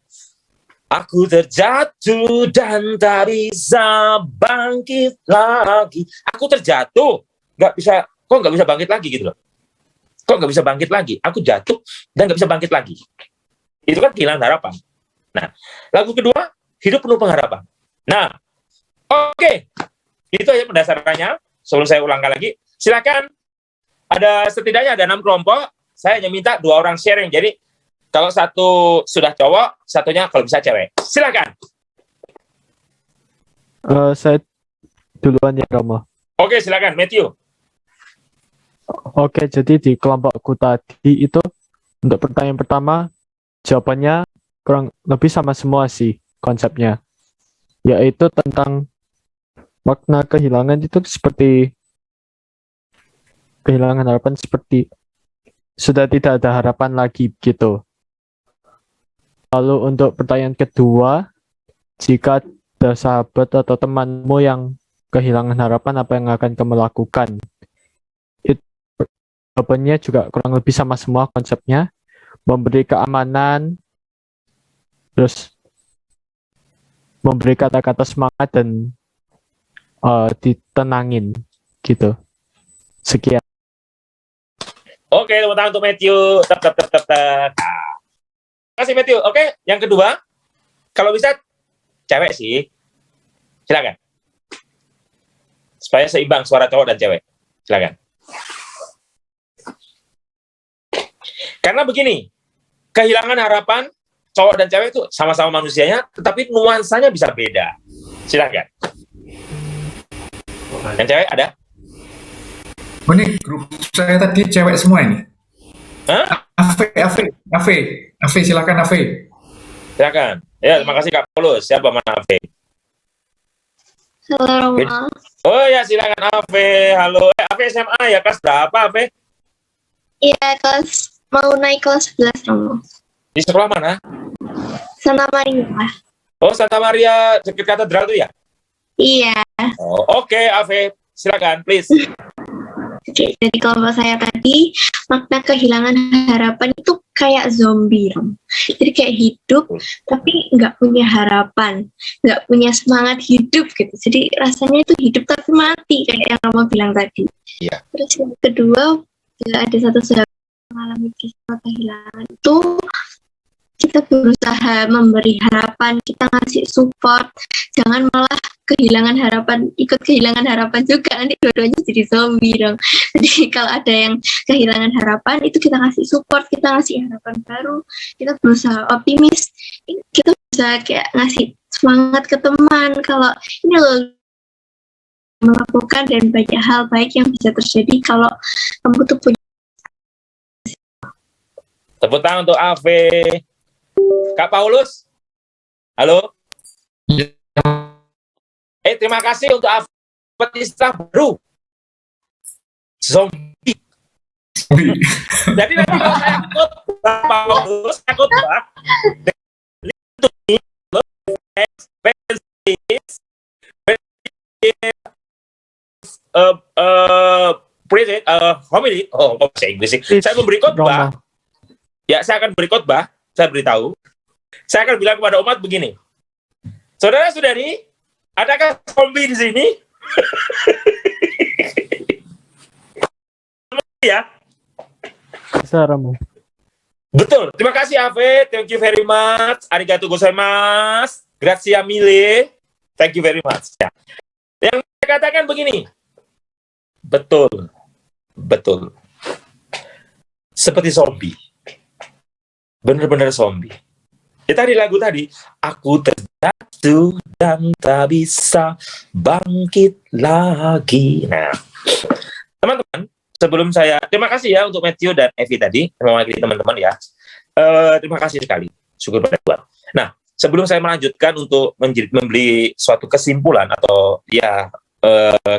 Aku terjatuh dan tak bisa bangkit lagi. Aku terjatuh, nggak bisa bangkit lagi gitu loh. Kok nggak bisa bangkit lagi? Aku jatuh dan nggak bisa bangkit lagi. Itu kan kehilangan harapan. Nah, lagu kedua, hidup penuh pengharapan. Nah, oke. Itu aja pendasarannya. Sebelum saya ulangkan lagi, silakan. Setidaknya ada 6 kelompok. Saya hanya minta 2 orang sharing. Jadi, kalau satu sudah cowok, satunya kalau bisa cewek. Silakan. Saya duluan ya Romo. Oke, silakan Matthew. Oke, jadi di kelompokku tadi itu untuk pertanyaan pertama, jawabannya kurang lebih sama semua sih konsepnya. Yaitu tentang makna kehilangan itu seperti kehilangan harapan, seperti sudah tidak ada harapan lagi gitu. Lalu untuk pertanyaan kedua, jika ada sahabat atau temanmu yang kehilangan harapan, apa yang akan kamu lakukan? Itu jawabannya juga kurang lebih sama semua konsepnya. Memberi keamanan, terus memberi kata-kata semangat dan ditenangin gitu. Sekian. Oke, tepuk tangan untuk Matthew. Terima kasih Matthew. Oke, yang kedua, kalau bisa cewek sih, silakan. Supaya seimbang suara cowok dan cewek. Silakan. Karena begini, kehilangan harapan cowok dan cewek itu sama-sama manusianya, tetapi nuansanya bisa beda. Silakan. Yang cewek ada? Oh, ini grup saya tadi cewek semua ini. Hah? Afe, silakan Afe. Silakan. Ya, terima kasih Kak Paulus. Siapa mana Ave? Halo Romo. Oh ya, silakan Ave. Halo. Ave SMA ya, kelas berapa Ave? Iya, mau naik kelas 11 Romo. Di sekolah mana? Santa Maria. Oh, Santa Maria dekat katedral itu ya? Iya. Oh, oke, Ave. Silakan, please. Oke, jadi kelompok saya tadi, makna kehilangan harapan itu kayak zombie, Rom. Jadi kayak hidup, tapi nggak punya harapan, nggak punya semangat hidup gitu. Jadi rasanya itu hidup tapi mati, kayak yang Romo bilang tadi. Iya. Terus yang kedua, ada satu sahabat mengalami kisah kehilangan itu, kita berusaha memberi harapan, kita ngasih support, jangan malah kehilangan harapan, ikut kehilangan harapan juga, nanti dua-duanya jadi zombie dong. Jadi kalau ada yang kehilangan harapan, itu kita ngasih support, kita ngasih harapan baru, kita berusaha optimis, kita bisa kayak ngasih semangat ke teman, kalau ini loh melakukan dan banyak hal baik yang bisa terjadi kalau kamu tuh punya. Tepuk tangan untuk Ave. Kak Paulus? Halo? Terima kasih untuk istilah baru. Zombie. Jadi nanti kalau saya ikut Kak Paulus, saya ikut Pak. Homily. Oh, bahasa Inggris sih. Saya memberi khotbah. Ya, saya akan beri khotbah. Saya beritahu. Saya akan bilang kepada umat begini. Saudara-saudari, adakah zombie di sini? Ya. Bisa, Romo. Betul. Terima kasih, Ave. Thank you very much. Arigatou gozaimasu. Grazie mille. Thank you very much. Ya. Yang saya katakan begini. Betul. Betul. Seperti zombie. Benar-benar zombie. Ya tadi lagu tadi, aku terjatuh dan tak bisa bangkit lagi. Nah, teman-teman, sebelum saya terima kasih ya untuk Matthew dan Evi tadi, mewakili teman-teman ya. Terima kasih sekali, syukur pada Tuhan. Nah, sebelum saya melanjutkan untuk membeli suatu kesimpulan atau ya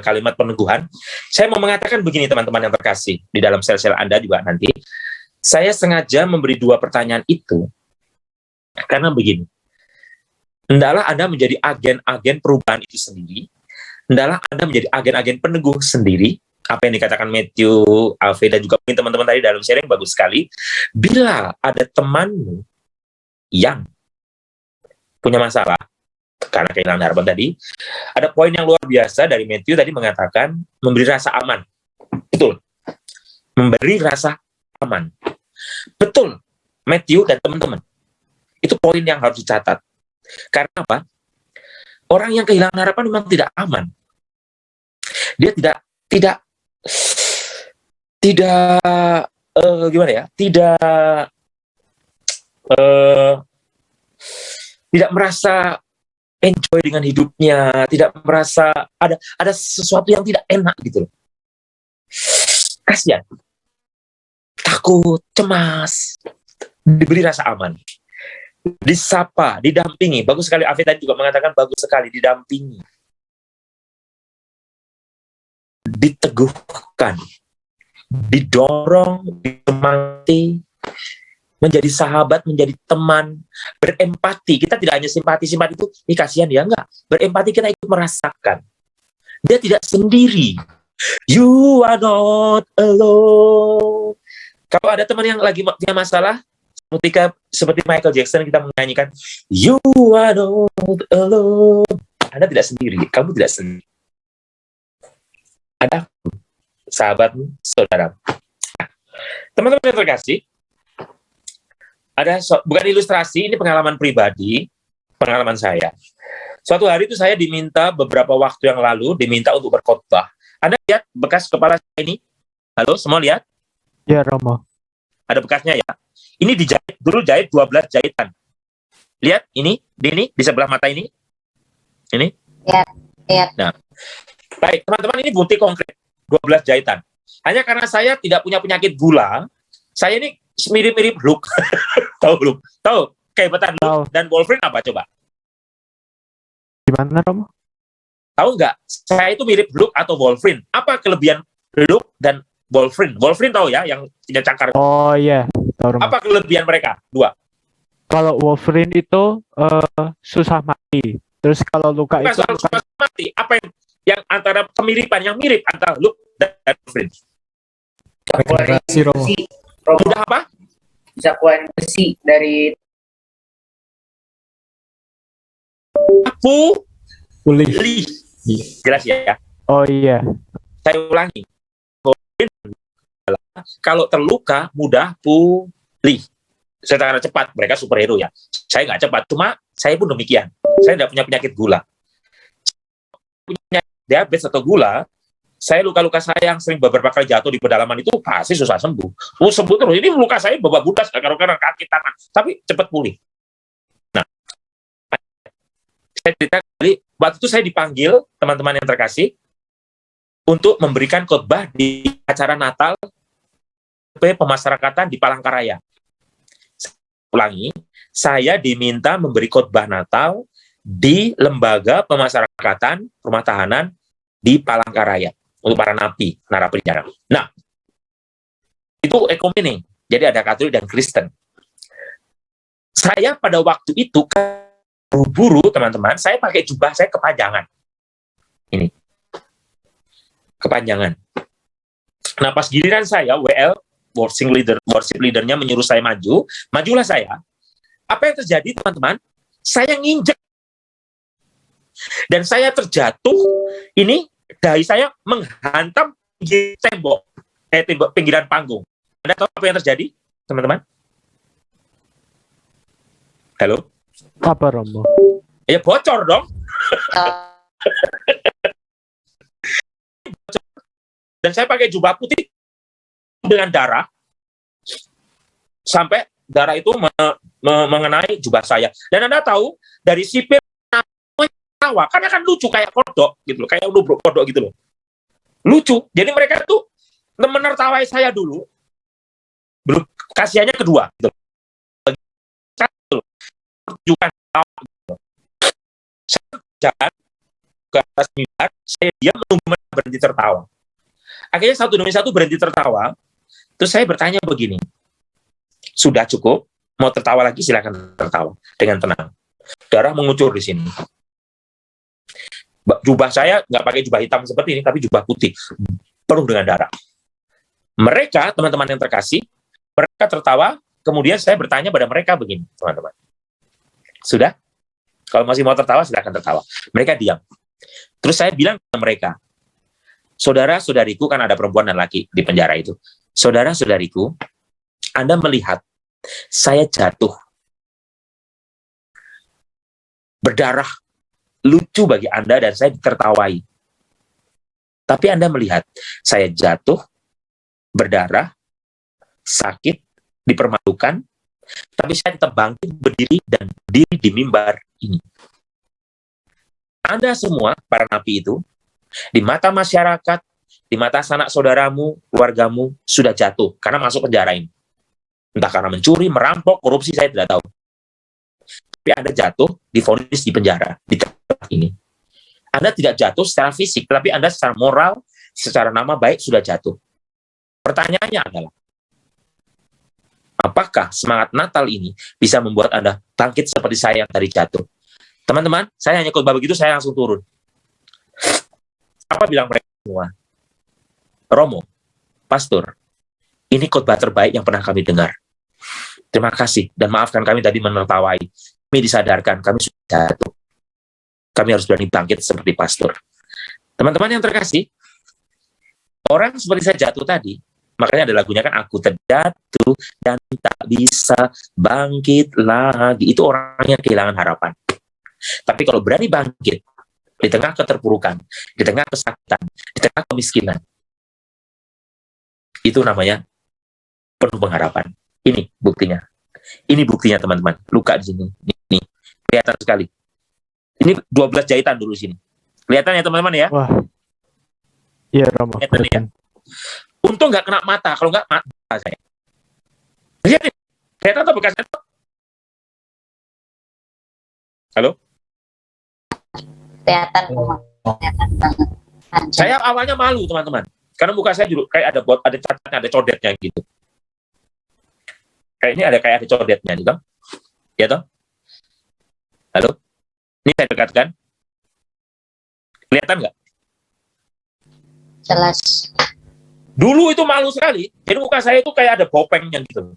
kalimat peneguhan, saya mau mengatakan begini teman-teman yang terkasih di dalam sel-sel Anda juga nanti. Saya sengaja memberi dua pertanyaan itu karena begini, hendaklah Anda menjadi agen-agen perubahan itu sendiri, hendaklah Anda menjadi agen-agen peneguh sendiri, apa yang dikatakan Matthew, Alve, dan juga teman-teman tadi dalam sharing bagus sekali. Bila ada temanmu yang punya masalah, karena kehilangan harapan tadi, ada poin yang luar biasa dari Matthew tadi mengatakan, memberi rasa aman. Betul. Memberi rasa aman. Betul, Matthew dan teman-teman. Itu poin yang harus dicatat. Karena apa? Orang yang kehilangan harapan memang tidak aman. Dia tidak gimana ya? Tidak merasa enjoy dengan hidupnya, tidak merasa ada sesuatu yang tidak enak gitu loh. Kasihan. Takut, cemas, diberi rasa aman, disapa, didampingi. Bagus sekali, Afid tadi juga mengatakan bagus sekali, didampingi, diteguhkan, didorong, disemangati, menjadi sahabat, menjadi teman, berempati. Kita tidak hanya simpati itu, ini kasihan ya, enggak. Berempati kita ikut merasakan. Dia tidak sendiri. You are not alone. Kalau ada teman yang lagi punya masalah, seperti Michael Jackson kita menyanyikan You are not alone. Anda tidak sendiri, kamu tidak sendiri. Ada sahabatmu, saudara. Nah, teman-teman yang terkasih, bukan ilustrasi, ini pengalaman pribadi, pengalaman saya. Suatu hari itu saya diminta beberapa waktu yang lalu, diminta untuk berkhotbah Anda lihat bekas kepala saya ini? Halo, semua lihat? Ya, Romo. Ada bekasnya ya. Ini dijahit, dulu jahit 12 jahitan. Lihat, ini di sebelah mata ini. Ini. Ya. Nah, baik, teman-teman, ini bukti konkret. 12 jahitan. Hanya karena saya tidak punya penyakit gula, saya ini mirip-mirip Hulk. Tahu Hulk? Tahu kehebatan Hulk dan Wolverine apa coba? Gimana, Romo? Tahu nggak? Saya itu mirip Hulk atau Wolverine. Apa kelebihan Hulk dan Wolverine? Wolverine tahu ya, yang punya cakar. Oh iya, tahu, Romo. Apa kelebihan mereka? Dua. Kalau Wolverine itu susah mati. Terus kalau luka Bukan itu soal susah mati. Apa yang antara kemiripan yang mirip antara Hulk dan Wolverine? Regenerasi, Romo. Sudah apa? Bisa keluarin besi dari Pulih. Jelas ya? Oh iya. Saya ulangi. Kalau terluka mudah pulih secara cepat. Mereka superhero ya. Saya nggak cepat, cuma saya pun demikian. Saya tidak punya penyakit gula. Punya diabetes atau gula, saya luka-luka saya yang sering beberapa kali jatuh di pedalaman itu pasti susah sembuh. Sembuh terus. Ini luka saya babak budas, kadang-kadang kaki, tangan, tapi cepat pulih. Nah, saya cerita kali, waktu itu saya dipanggil, teman-teman yang terkasih, untuk memberikan khotbah di acara Natal Pemasyarakatan di Palangkaraya. Ulangi, saya diminta memberi khotbah Natal di lembaga pemasyarakatan rumah tahanan di Palangkaraya untuk para napi, narapidana. Nah, itu ekumenik. Jadi ada Katolik dan Kristen. Saya pada waktu itu buru-buru, teman-teman, saya pakai jubah saya kepanjangan. Ini. Kepanjangan. Nah, pas giliran saya, WL, worship leader-nya menyuruh saya maju, majulah saya. Apa yang terjadi, teman-teman? Saya nginjek. Dan saya terjatuh, ini dahi saya menghantam tembok, pinggiran panggung. Anda tahu apa yang terjadi, teman-teman? Halo? Apa, Romo? Ya bocor dong. Dan saya pakai jubah putih dengan darah, sampai darah itu mengenai jubah saya. Dan Anda tahu, dari sipir tawa, karena kan lucu kayak kodok gitu loh, kayak nubruk kodok gitu loh. Lucu. Jadi mereka tuh menertawai saya dulu. Belum kasihannya kedua gitu. Tunjukkan gitu. Saya jalan ke atas mimbar, saya diam menunggu mereka berhenti tertawa. Akhirnya satu demi satu berhenti tertawa. Terus saya bertanya begini, sudah cukup? Mau tertawa lagi silakan tertawa dengan tenang. Darah mengucur di sini. Jubah saya nggak pakai jubah hitam seperti ini, tapi jubah putih, penuh dengan darah. Mereka, teman-teman yang terkasih, mereka tertawa, kemudian saya bertanya pada mereka begini, teman-teman. Sudah? Kalau masih mau tertawa, silakan tertawa. Mereka diam. Terus saya bilang ke mereka, saudara-saudariku, kan ada perempuan dan laki di penjara itu. Saudara-saudariku, Anda melihat saya jatuh, berdarah, lucu bagi Anda dan saya ditertawai. Tapi Anda melihat saya jatuh, berdarah, sakit, dipermalukan, tapi saya tetap bangkit, berdiri, dan berdiri di mimbar ini. Anda semua, para napi itu, di mata masyarakat, di mata sanak saudaramu, keluargamu, sudah jatuh karena masuk penjara ini. Entah karena mencuri, merampok, korupsi, saya tidak tahu. Tapi Anda jatuh, divonis di penjara, di tempat ini. Anda tidak jatuh secara fisik, tapi Anda secara moral, secara nama baik sudah jatuh. Pertanyaannya adalah, apakah semangat Natal ini bisa membuat Anda bangkit seperti saya yang tadi jatuh? Teman-teman, saya hanya khotbah begitu, saya langsung turun. Apa bilang mereka semua? Romo, Pastor, ini khotbah terbaik yang pernah kami dengar. Terima kasih, dan maafkan kami tadi menertawai. Kami disadarkan, kami sudah jatuh. Kami harus berani bangkit seperti pastor. Teman-teman yang terkasih, orang seperti saya jatuh tadi, makanya ada lagunya kan, aku terjatuh dan tak bisa bangkit lagi. Itu orang yang kehilangan harapan. Tapi kalau berani bangkit, di tengah keterpurukan, di tengah kesakitan, di tengah kemiskinan. Itu namanya penuh pengharapan. Ini buktinya. Ini buktinya teman-teman. Luka di sini. Ini kelihatan sekali. Ini 12 jahitan dulu sini. Kelihatan ya teman-teman ya? Wah. Iya, Romo. Kelihatan ya? Untung nggak kena mata. Kalau nggak mata saya. Lihat nih. Kelihatan atau bekasnya? Halo? Kelihatan banget. Saya awalnya malu teman-teman. Karena muka saya juga kayak ada catnya, ada codetnya gitu. Kayak ini kayak ada codetnya gitu. Ya toh? Halo? Ini saya dekatkan. Kelihatan nggak? Jelas. Dulu itu malu sekali. Jadi muka saya itu kayak ada bopengnya gitu.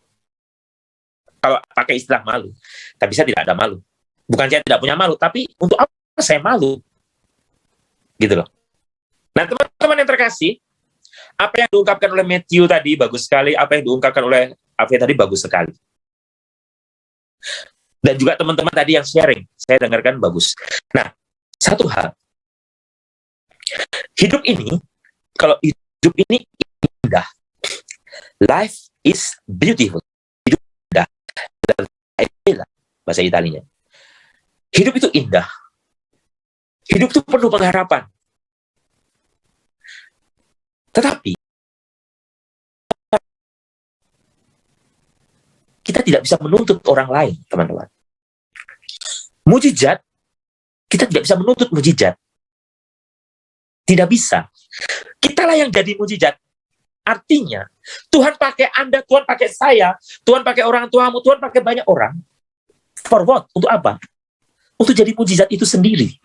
Kalau pakai istilah malu. Tapi saya tidak ada malu. Bukan saya tidak punya malu, tapi untuk apa saya malu? Gitu loh. Nah, teman-teman yang terkasih, apa yang diungkapkan oleh Matthew tadi bagus sekali, apa yang diungkapkan oleh Afi tadi bagus sekali. Dan juga teman-teman tadi yang sharing, saya dengarkan bagus. Nah, satu hal. Hidup ini, kalau hidup ini indah. Life is beautiful. Hidup indah. Bahasa Italinya. Hidup itu indah. Hidup itu penuh pengharapan. Tetapi kita tidak bisa menuntut orang lain, teman-teman. Mujizat, kita tidak bisa menuntut mujizat. Tidak bisa. Kitalah yang jadi mujizat. Artinya, Tuhan pakai Anda, Tuhan pakai saya, Tuhan pakai orang tuamu, Tuhan pakai banyak orang. For what? Untuk apa? Untuk jadi mujizat itu sendiri.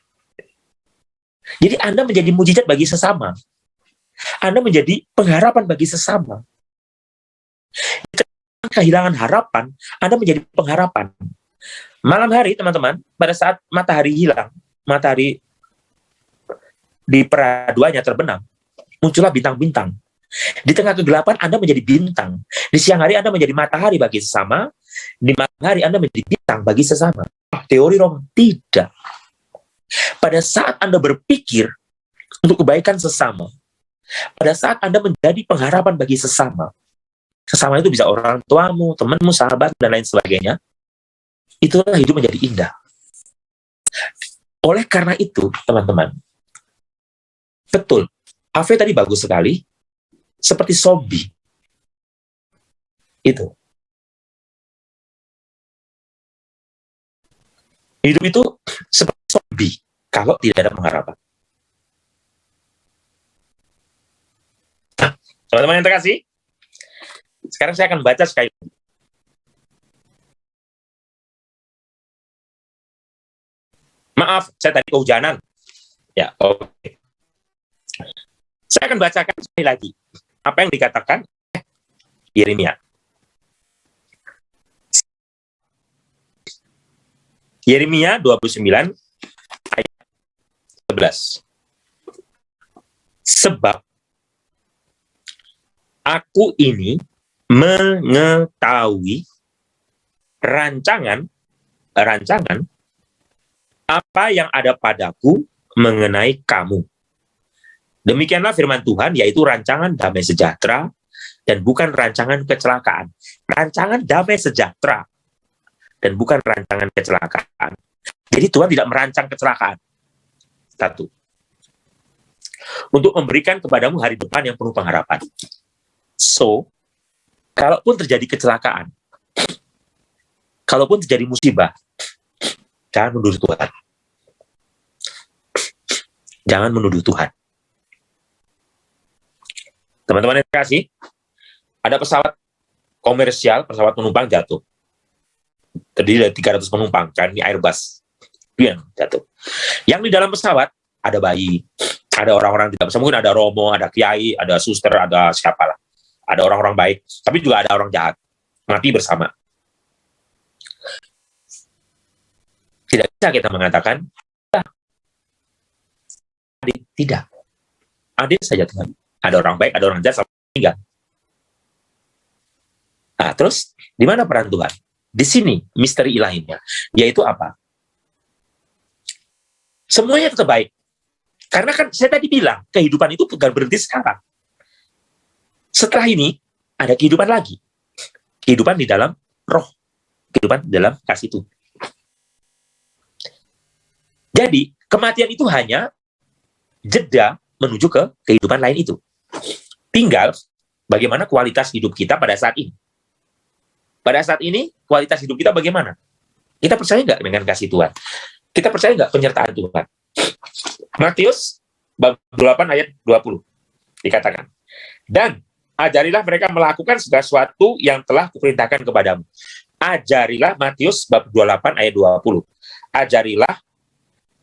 Jadi Anda menjadi mujizat bagi sesama. Anda menjadi pengharapan bagi sesama. Kehilangan harapan, Anda menjadi pengharapan. Malam hari, teman-teman, pada saat matahari hilang, matahari di peraduannya terbenam, muncullah bintang-bintang. Di tengah kegelapan, Anda menjadi bintang. Di siang hari, Anda menjadi matahari bagi sesama. Di malam hari, Anda menjadi bintang bagi sesama. Teori Romo, tidak. Pada saat Anda berpikir untuk kebaikan sesama, pada saat Anda menjadi pengharapan bagi sesama, sesama itu bisa orang tuamu, temanmu, sahabat, dan lain sebagainya, itulah hidup menjadi indah. Oleh karena itu, teman-teman, betul, Ave tadi bagus sekali, seperti Sobi. Itu. Hidup itu seperti Sobi, kalau tidak ada pengharapan. Teman-teman yang terkasih, sekarang saya akan baca sekali lagi. Maaf, saya tadi kehujanan. Ya, oke. Saya akan bacakan sekali lagi apa yang dikatakan Yeremia. Yeremia 29 ayat 11. Sebab aku ini mengetahui rancangan apa yang ada padaku mengenai kamu. Demikianlah firman Tuhan, yaitu rancangan damai sejahtera dan bukan rancangan kecelakaan. Rancangan damai sejahtera dan bukan rancangan kecelakaan. Jadi Tuhan tidak merancang kecelakaan. Satu. Untuk memberikan kepadamu hari depan yang penuh pengharapan. So, kalaupun terjadi kecelakaan, kalaupun terjadi musibah, jangan menuduh Tuhan. Jangan menuduh Tuhan. Teman-teman yang terkasih, ada pesawat komersial, pesawat penumpang jatuh. Terdiri dari 300 penumpang, kan ini Airbus. Itu yang jatuh. Yang di dalam pesawat ada bayi, ada orang-orang tidak bisa, mungkin ada romo, ada kiai, ada suster, ada siapalah. Ada orang-orang baik, tapi juga ada orang jahat. Mati bersama. Tidak bisa kita mengatakan, tidak. Adil saja Tuhan. Ada orang baik, ada orang jahat, sama meninggal. Nah, terus, di mana peran Tuhan? Di sini, misteri ilahinya. Yaitu apa? Semuanya tetap baik. Karena kan saya tadi bilang, kehidupan itu bukan berhenti sekarang. Setelah ini, ada kehidupan lagi. Kehidupan di dalam roh. Kehidupan di dalam kasih Tuhan. Jadi, kematian itu hanya jeda menuju ke kehidupan lain itu. Tinggal bagaimana kualitas hidup kita pada saat ini. Pada saat ini, kualitas hidup kita bagaimana? Kita percaya nggak dengan kasih Tuhan? Kita percaya nggak penyertaan Tuhan? Matius bab 8 ayat 20 dikatakan, dan ajarilah mereka melakukan segala sesuatu yang telah kuperintahkan kepadamu. Ajarilah, Matius bab 28 ayat 20. Ajarilah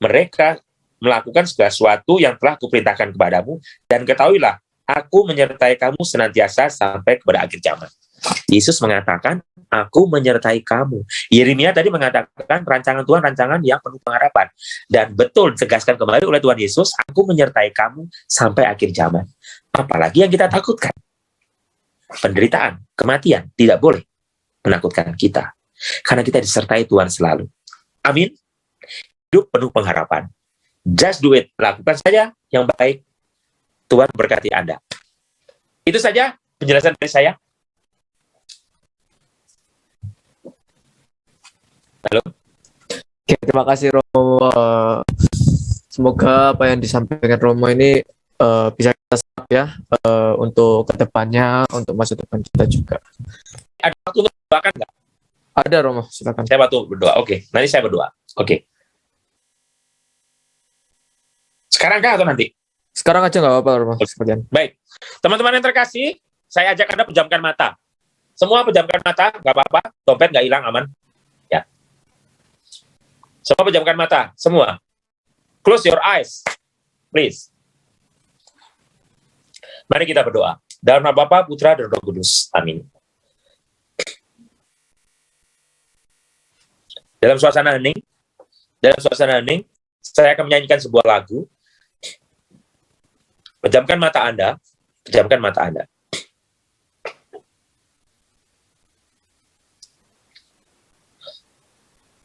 mereka melakukan segala sesuatu yang telah kuperintahkan kepadamu, dan ketahuilah, aku menyertai kamu senantiasa sampai kepada akhir zaman. Yesus mengatakan, aku menyertai kamu. Yeremia tadi mengatakan, rancangan Tuhan, rancangan yang penuh pengharapan. Dan betul, ditegaskan kembali oleh Tuhan Yesus, aku menyertai kamu sampai akhir zaman. Apalagi yang kita takutkan? Penderitaan, kematian, tidak boleh menakutkan kita. Karena kita disertai Tuhan selalu. Amin. Hidup penuh pengharapan. Just do it. Lakukan saja yang baik. Tuhan berkati Anda. Itu saja penjelasan dari saya. Halo. Oke, terima kasih Romo. Semoga apa yang disampaikan Romo ini bisa kita serap ya untuk kedepannya, untuk masa depan kita juga. Ada waktu untuk berdoakan nggak? Ada Romo, silakan. Saya waktu berdoa. Oke, nanti saya berdoa. Oke. Sekarang kah atau nanti? Sekarang aja nggak apa-apa Romo. Sekalian. Baik, teman-teman yang terkasih, saya ajak Anda pejamkan mata. Semua pejamkan mata, nggak apa-apa. Dompet nggak hilang, aman. Ya. Semua pejamkan mata, semua. Close your eyes, please. Mari kita berdoa. Dalam nama Bapa, Putra, dan Roh Kudus. Amin. Dalam suasana hening, saya akan menyanyikan sebuah lagu. Pejamkan mata Anda, pejamkan mata Anda.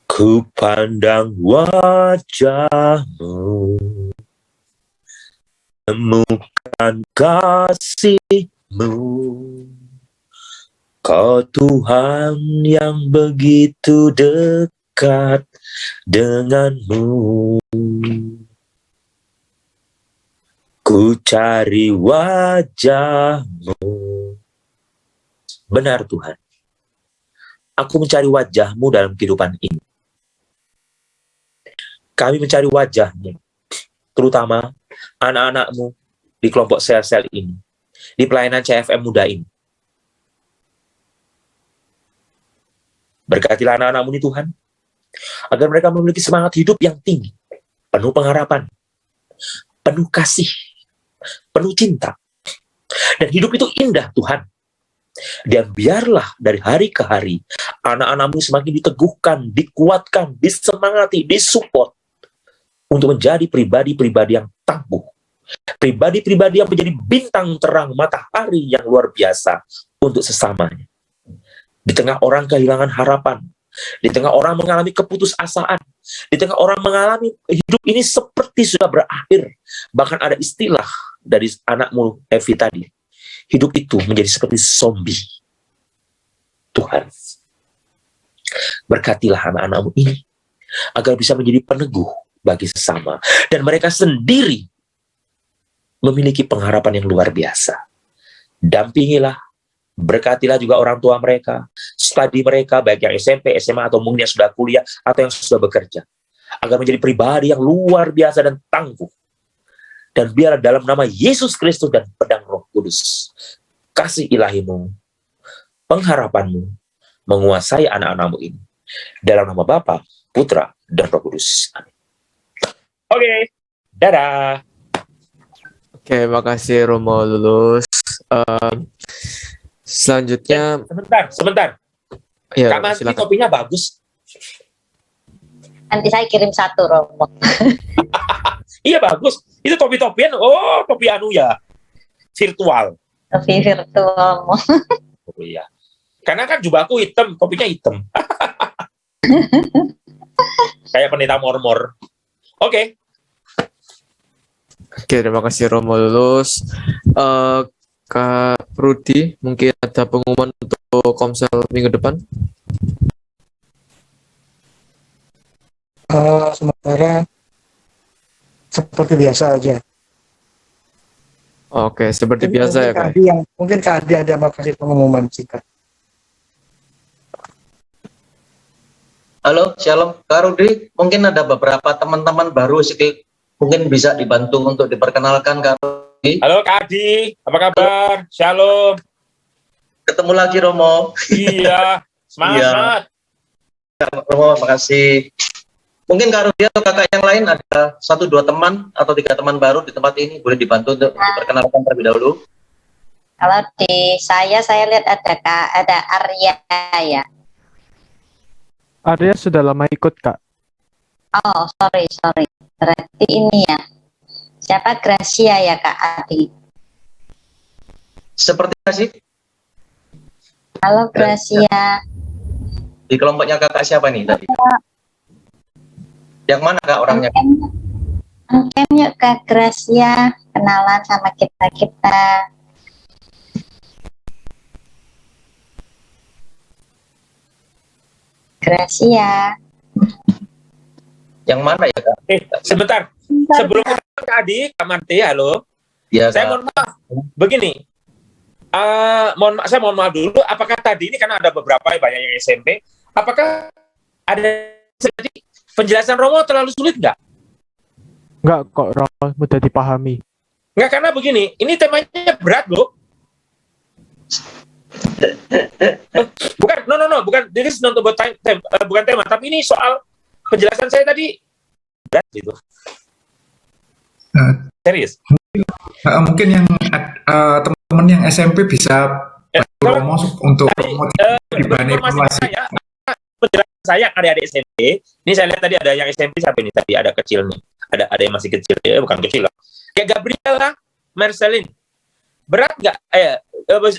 Ku pandang wajahmu, temukan kasih-Mu, Kau Tuhan yang begitu dekat denganmu. Ku cari wajah-Mu. Benar Tuhan, aku mencari wajah-Mu dalam kehidupan ini. Kami mencari wajah-Mu, terutama anak-anak-Mu di kelompok sel-sel ini, di pelayanan CFM muda ini. Berkatilah anak-anak-Mu ini Tuhan, agar mereka memiliki semangat hidup yang tinggi, penuh pengharapan, penuh kasih, penuh cinta. Dan hidup itu indah Tuhan. Dan biarlah dari hari ke hari, anak-anak-Mu semakin diteguhkan, dikuatkan, disemangati, disupport, untuk menjadi pribadi-pribadi yang tangguh. Pribadi-pribadi yang menjadi bintang terang matahari yang luar biasa untuk sesamanya. Di tengah orang kehilangan harapan, di tengah orang mengalami keputusasaan, di tengah orang mengalami hidup ini seperti sudah berakhir. Bahkan ada istilah dari anakmu Evi tadi, hidup itu menjadi seperti zombie. Tuhan, berkatilah anak-anakmu ini agar bisa menjadi peneguh bagi sesama, dan mereka sendiri memiliki pengharapan yang luar biasa. Dampingilah, berkatilah juga orang tua mereka, studi mereka, baik yang SMP, SMA, atau mungkin yang sudah kuliah, atau yang sudah bekerja, agar menjadi pribadi yang luar biasa dan tangguh. Dan biarlah dalam nama Yesus Kristus dan pedang Roh Kudus, kasih ilahi-Mu, pengharapan-Mu, menguasai anak-anak-Mu ini. Dalam nama Bapa, Putra, dan Roh Kudus. Amin. Oke, dadah. Oke, makasih Romo Lulus. Selanjutnya, sebentar. Ya, Kak Manti silakan. topinya bagus. Nanti saya kirim satu, Romo. Iya bagus. Itu topi-topian. Oh, topi anu ya, virtual. Topi virtual. Oh iya. Karena kan jubahku hitam, topinya hitam. Kayak pendeta mormor. Oke. Oke, terima kasih Romo lulus. Kak Rudi, mungkin ada pengumuman untuk Komsel minggu depan? Sementara seperti biasa aja. Oke, seperti biasa ya, Kak. Mungkin Kak Adi ada mau kasih pengumuman singkat. Halo, Shalom. Kak Rudi, mungkin ada beberapa teman-teman baru sedikit, mungkin bisa dibantu untuk diperkenalkan, Kak Rudi. Halo Kak Adi, apa kabar? Shalom. Ketemu lagi, Romo. Iya, semangat. Romo, makasih. Mungkin Kak Rudi atau kakak yang lain ada 1-2 teman atau 3 teman baru di tempat ini, boleh dibantu untuk diperkenalkan terlebih dahulu. Kalau di saya lihat ada Arya ya. Arya sudah lama ikut, Kak. Oh, sorry. Berarti ini ya. Siapa? Gracia ya, Kak Adi. Seperti apa sih? Halo Gracia. Di kelompoknya kakak siapa nih tadi? Yang mana Kak orangnya? Angkem yuk Kak Gracia, kenalan sama kita. Gracia. Yang mana ya Kak? Sebentar. Sebelum Kak Adi, Kak Marti, halo. Ya, saya mohon maaf. Begini. Saya mohon maaf dulu. Apakah tadi ini karena ada beberapa banyak yang SMP, apakah ada tadi penjelasan Romo terlalu sulit nggak? Nggak kok, Romo mudah dipahami. Nggak, karena begini, ini temanya berat loh. Bukan, bukan. This is not about bukan tema, tapi ini soal penjelasan saya tadi berat gitu. Serius. Mungkin yang teman-teman yang SMP bisa Romo untuk dibanding informasi. Penjelasan saya adik-adik SMP, ini saya lihat tadi ada yang SMP siapa ini tadi, ada kecil nih, ada yang masih kecil ya, bukan kecil lah, kayak Gabriela, Marcelin, berat nggak?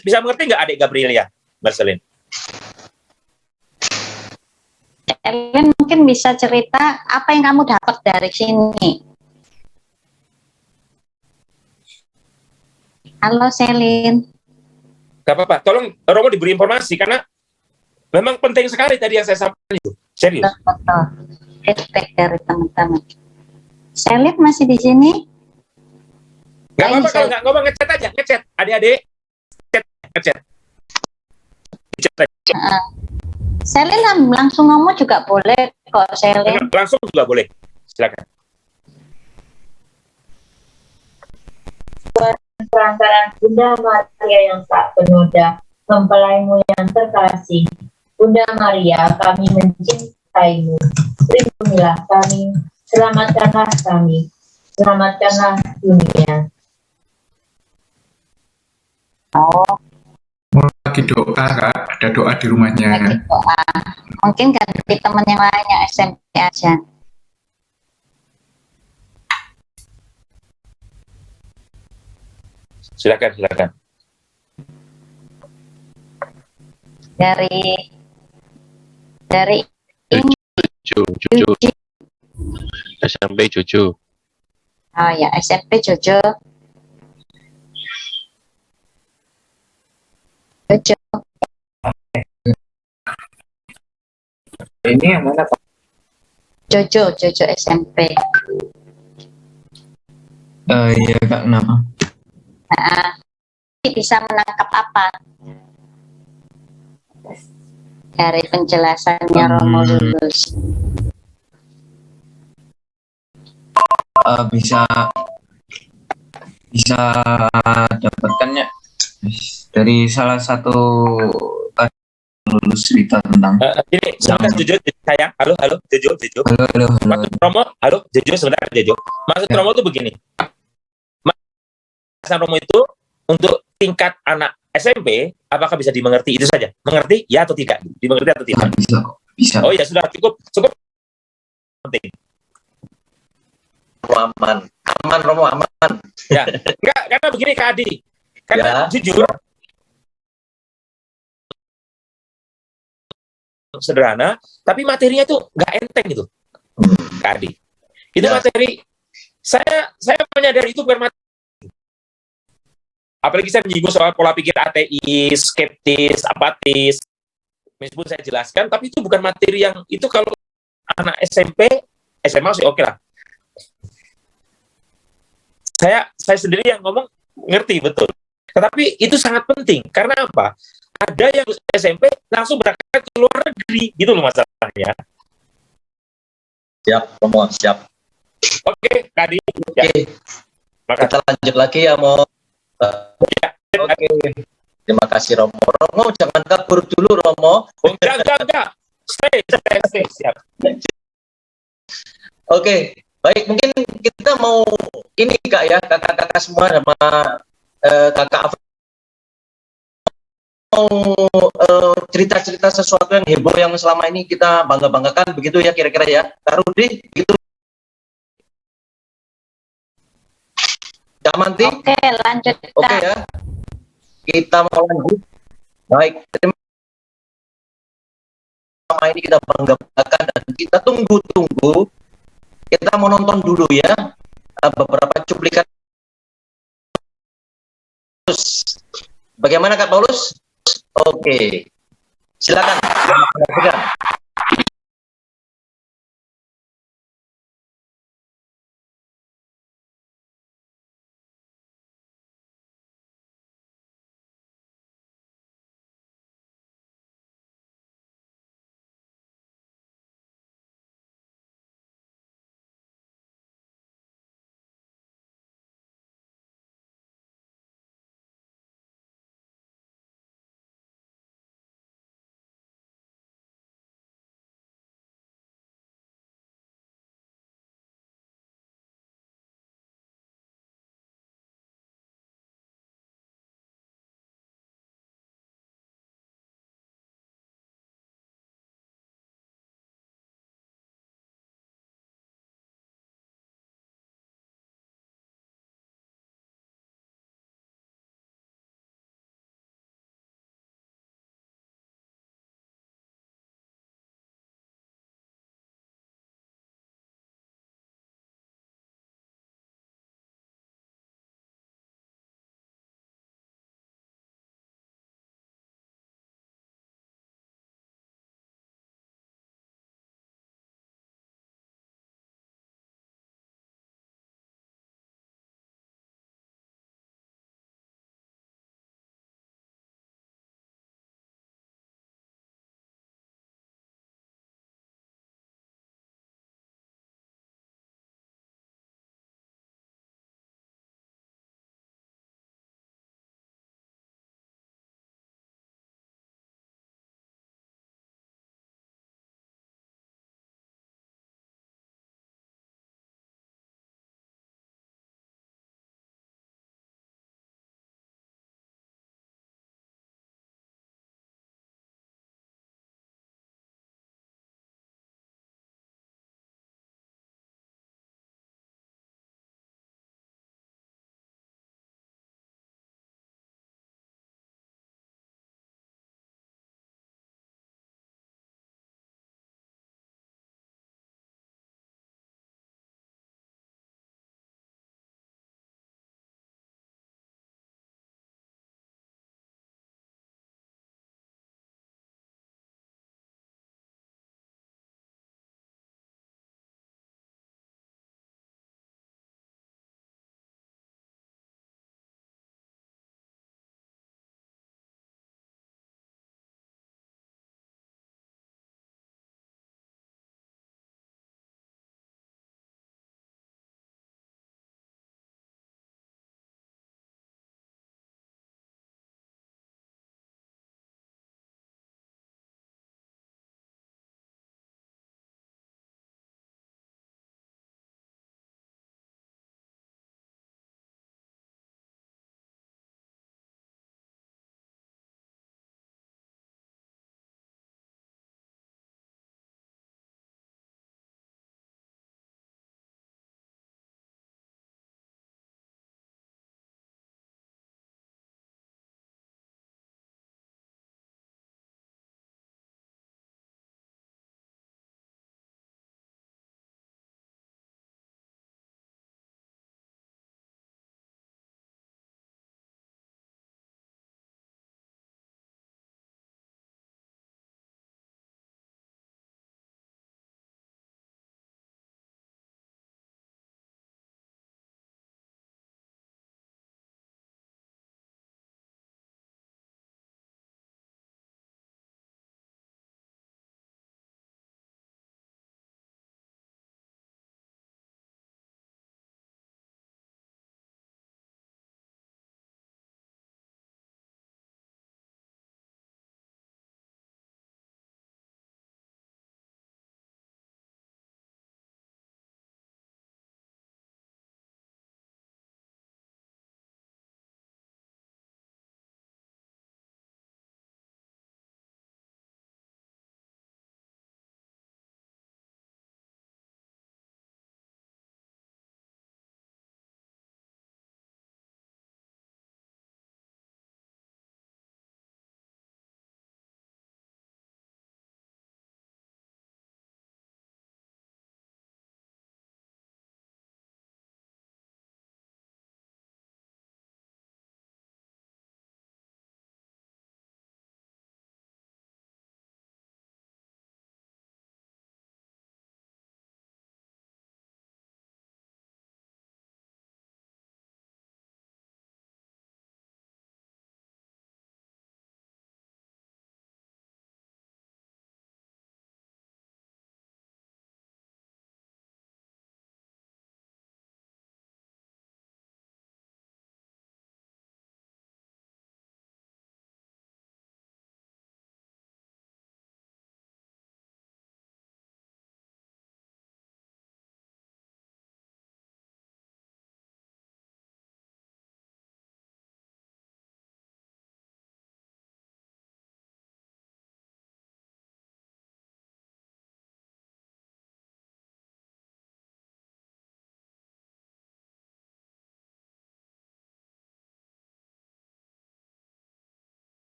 Bisa mengerti nggak adik Gabriela, Marcelin? Ellen mungkin bisa cerita apa yang kamu dapat dari sini. Halo Selin. Gak apa-apa, tolong Romo diberi informasi karena memang penting sekali tadi yang saya sampaikan itu. Serius. Betul. Feedback dari teman-teman. Selin masih di sini? Gak apa-apa kalau nggak ngomong, ngechat aja, ngechat. Adik-adik, ngechat. Selin langsung ngomong juga boleh kok, Selin. Langsung juga boleh. Silakan. Perantaran Bunda Maria yang tak bernoda, mempelaimu yang terkasih. Bunda Maria, kami mencintaimu. Lindungilah kami, selamatkanlah kami, selamatkanlah dunia. Oh. Lagi doa Kak, ada doa di rumahnya. Doa. Mungkin ganti teman yang lain yang SMP aja. Silakan. Dari ini. Jojo. SMP Jojo. Oh ya, SMP Jojo. Ini yang mana Pak? Jojo SMP. Iya Kak, kenapa? Bisa menangkap apa dari penjelasannya Romo lulus? Bisa dapatkannya dari salah satu lulus cerita tentang ini sebentar Jojo sayang, halo Jojo. Halo. Maksud Romo, halo Jojo sebentar Jojo. Maksud Romo itu begini. Maksud Romo itu untuk tingkat anak SMP, apakah bisa dimengerti? Itu saja. Mengerti ya atau tidak? Dimengerti atau tidak? Bisa. Oh ya sudah, cukup penting. Aman Romo, aman. Ya, enggak, karena begini Kak Adi. Karena jujur sederhana, tapi materinya itu nggak enteng itu, Kak Adi. Itu materi Saya menyadari itu bukan materi. Apalagi saya menyinggung soal pola pikir ateis, skeptis, apatis. Meskipun saya jelaskan, tapi itu bukan materi yang itu kalau anak SMP, SMA sih oke lah. Saya sendiri yang ngomong ngerti betul. Tetapi itu sangat penting karena apa? Ada yang SMP langsung berangkat ke luar negeri, gitu loh masalahnya. Siap, Romo, siap. Oke, Kadi. Oke. Kita lanjut lagi ya, Mo. Oke. Terima kasih, Romo. Romo, jangan kabur dulu, Romo. Enggak. Stay. Siap. Oke, baik. Mungkin kita mau ini, Kak, ya. Kakak-kakak semua sama Kakak Afri. Mau cerita-cerita sesuatu yang heboh yang selama ini kita bangga-banggakan, begitu ya kira-kira ya. Kak Rudi, gitu. Jamanti? Oke, lanjut. Oke ya. Kita mau lanjut. Baik, terima kasih. Ini kita bangga-banggakan dan kita tunggu-tunggu. Kita mau nonton dulu ya beberapa cuplikan. Bagaimana Kak Paulus? Oke. Silakan.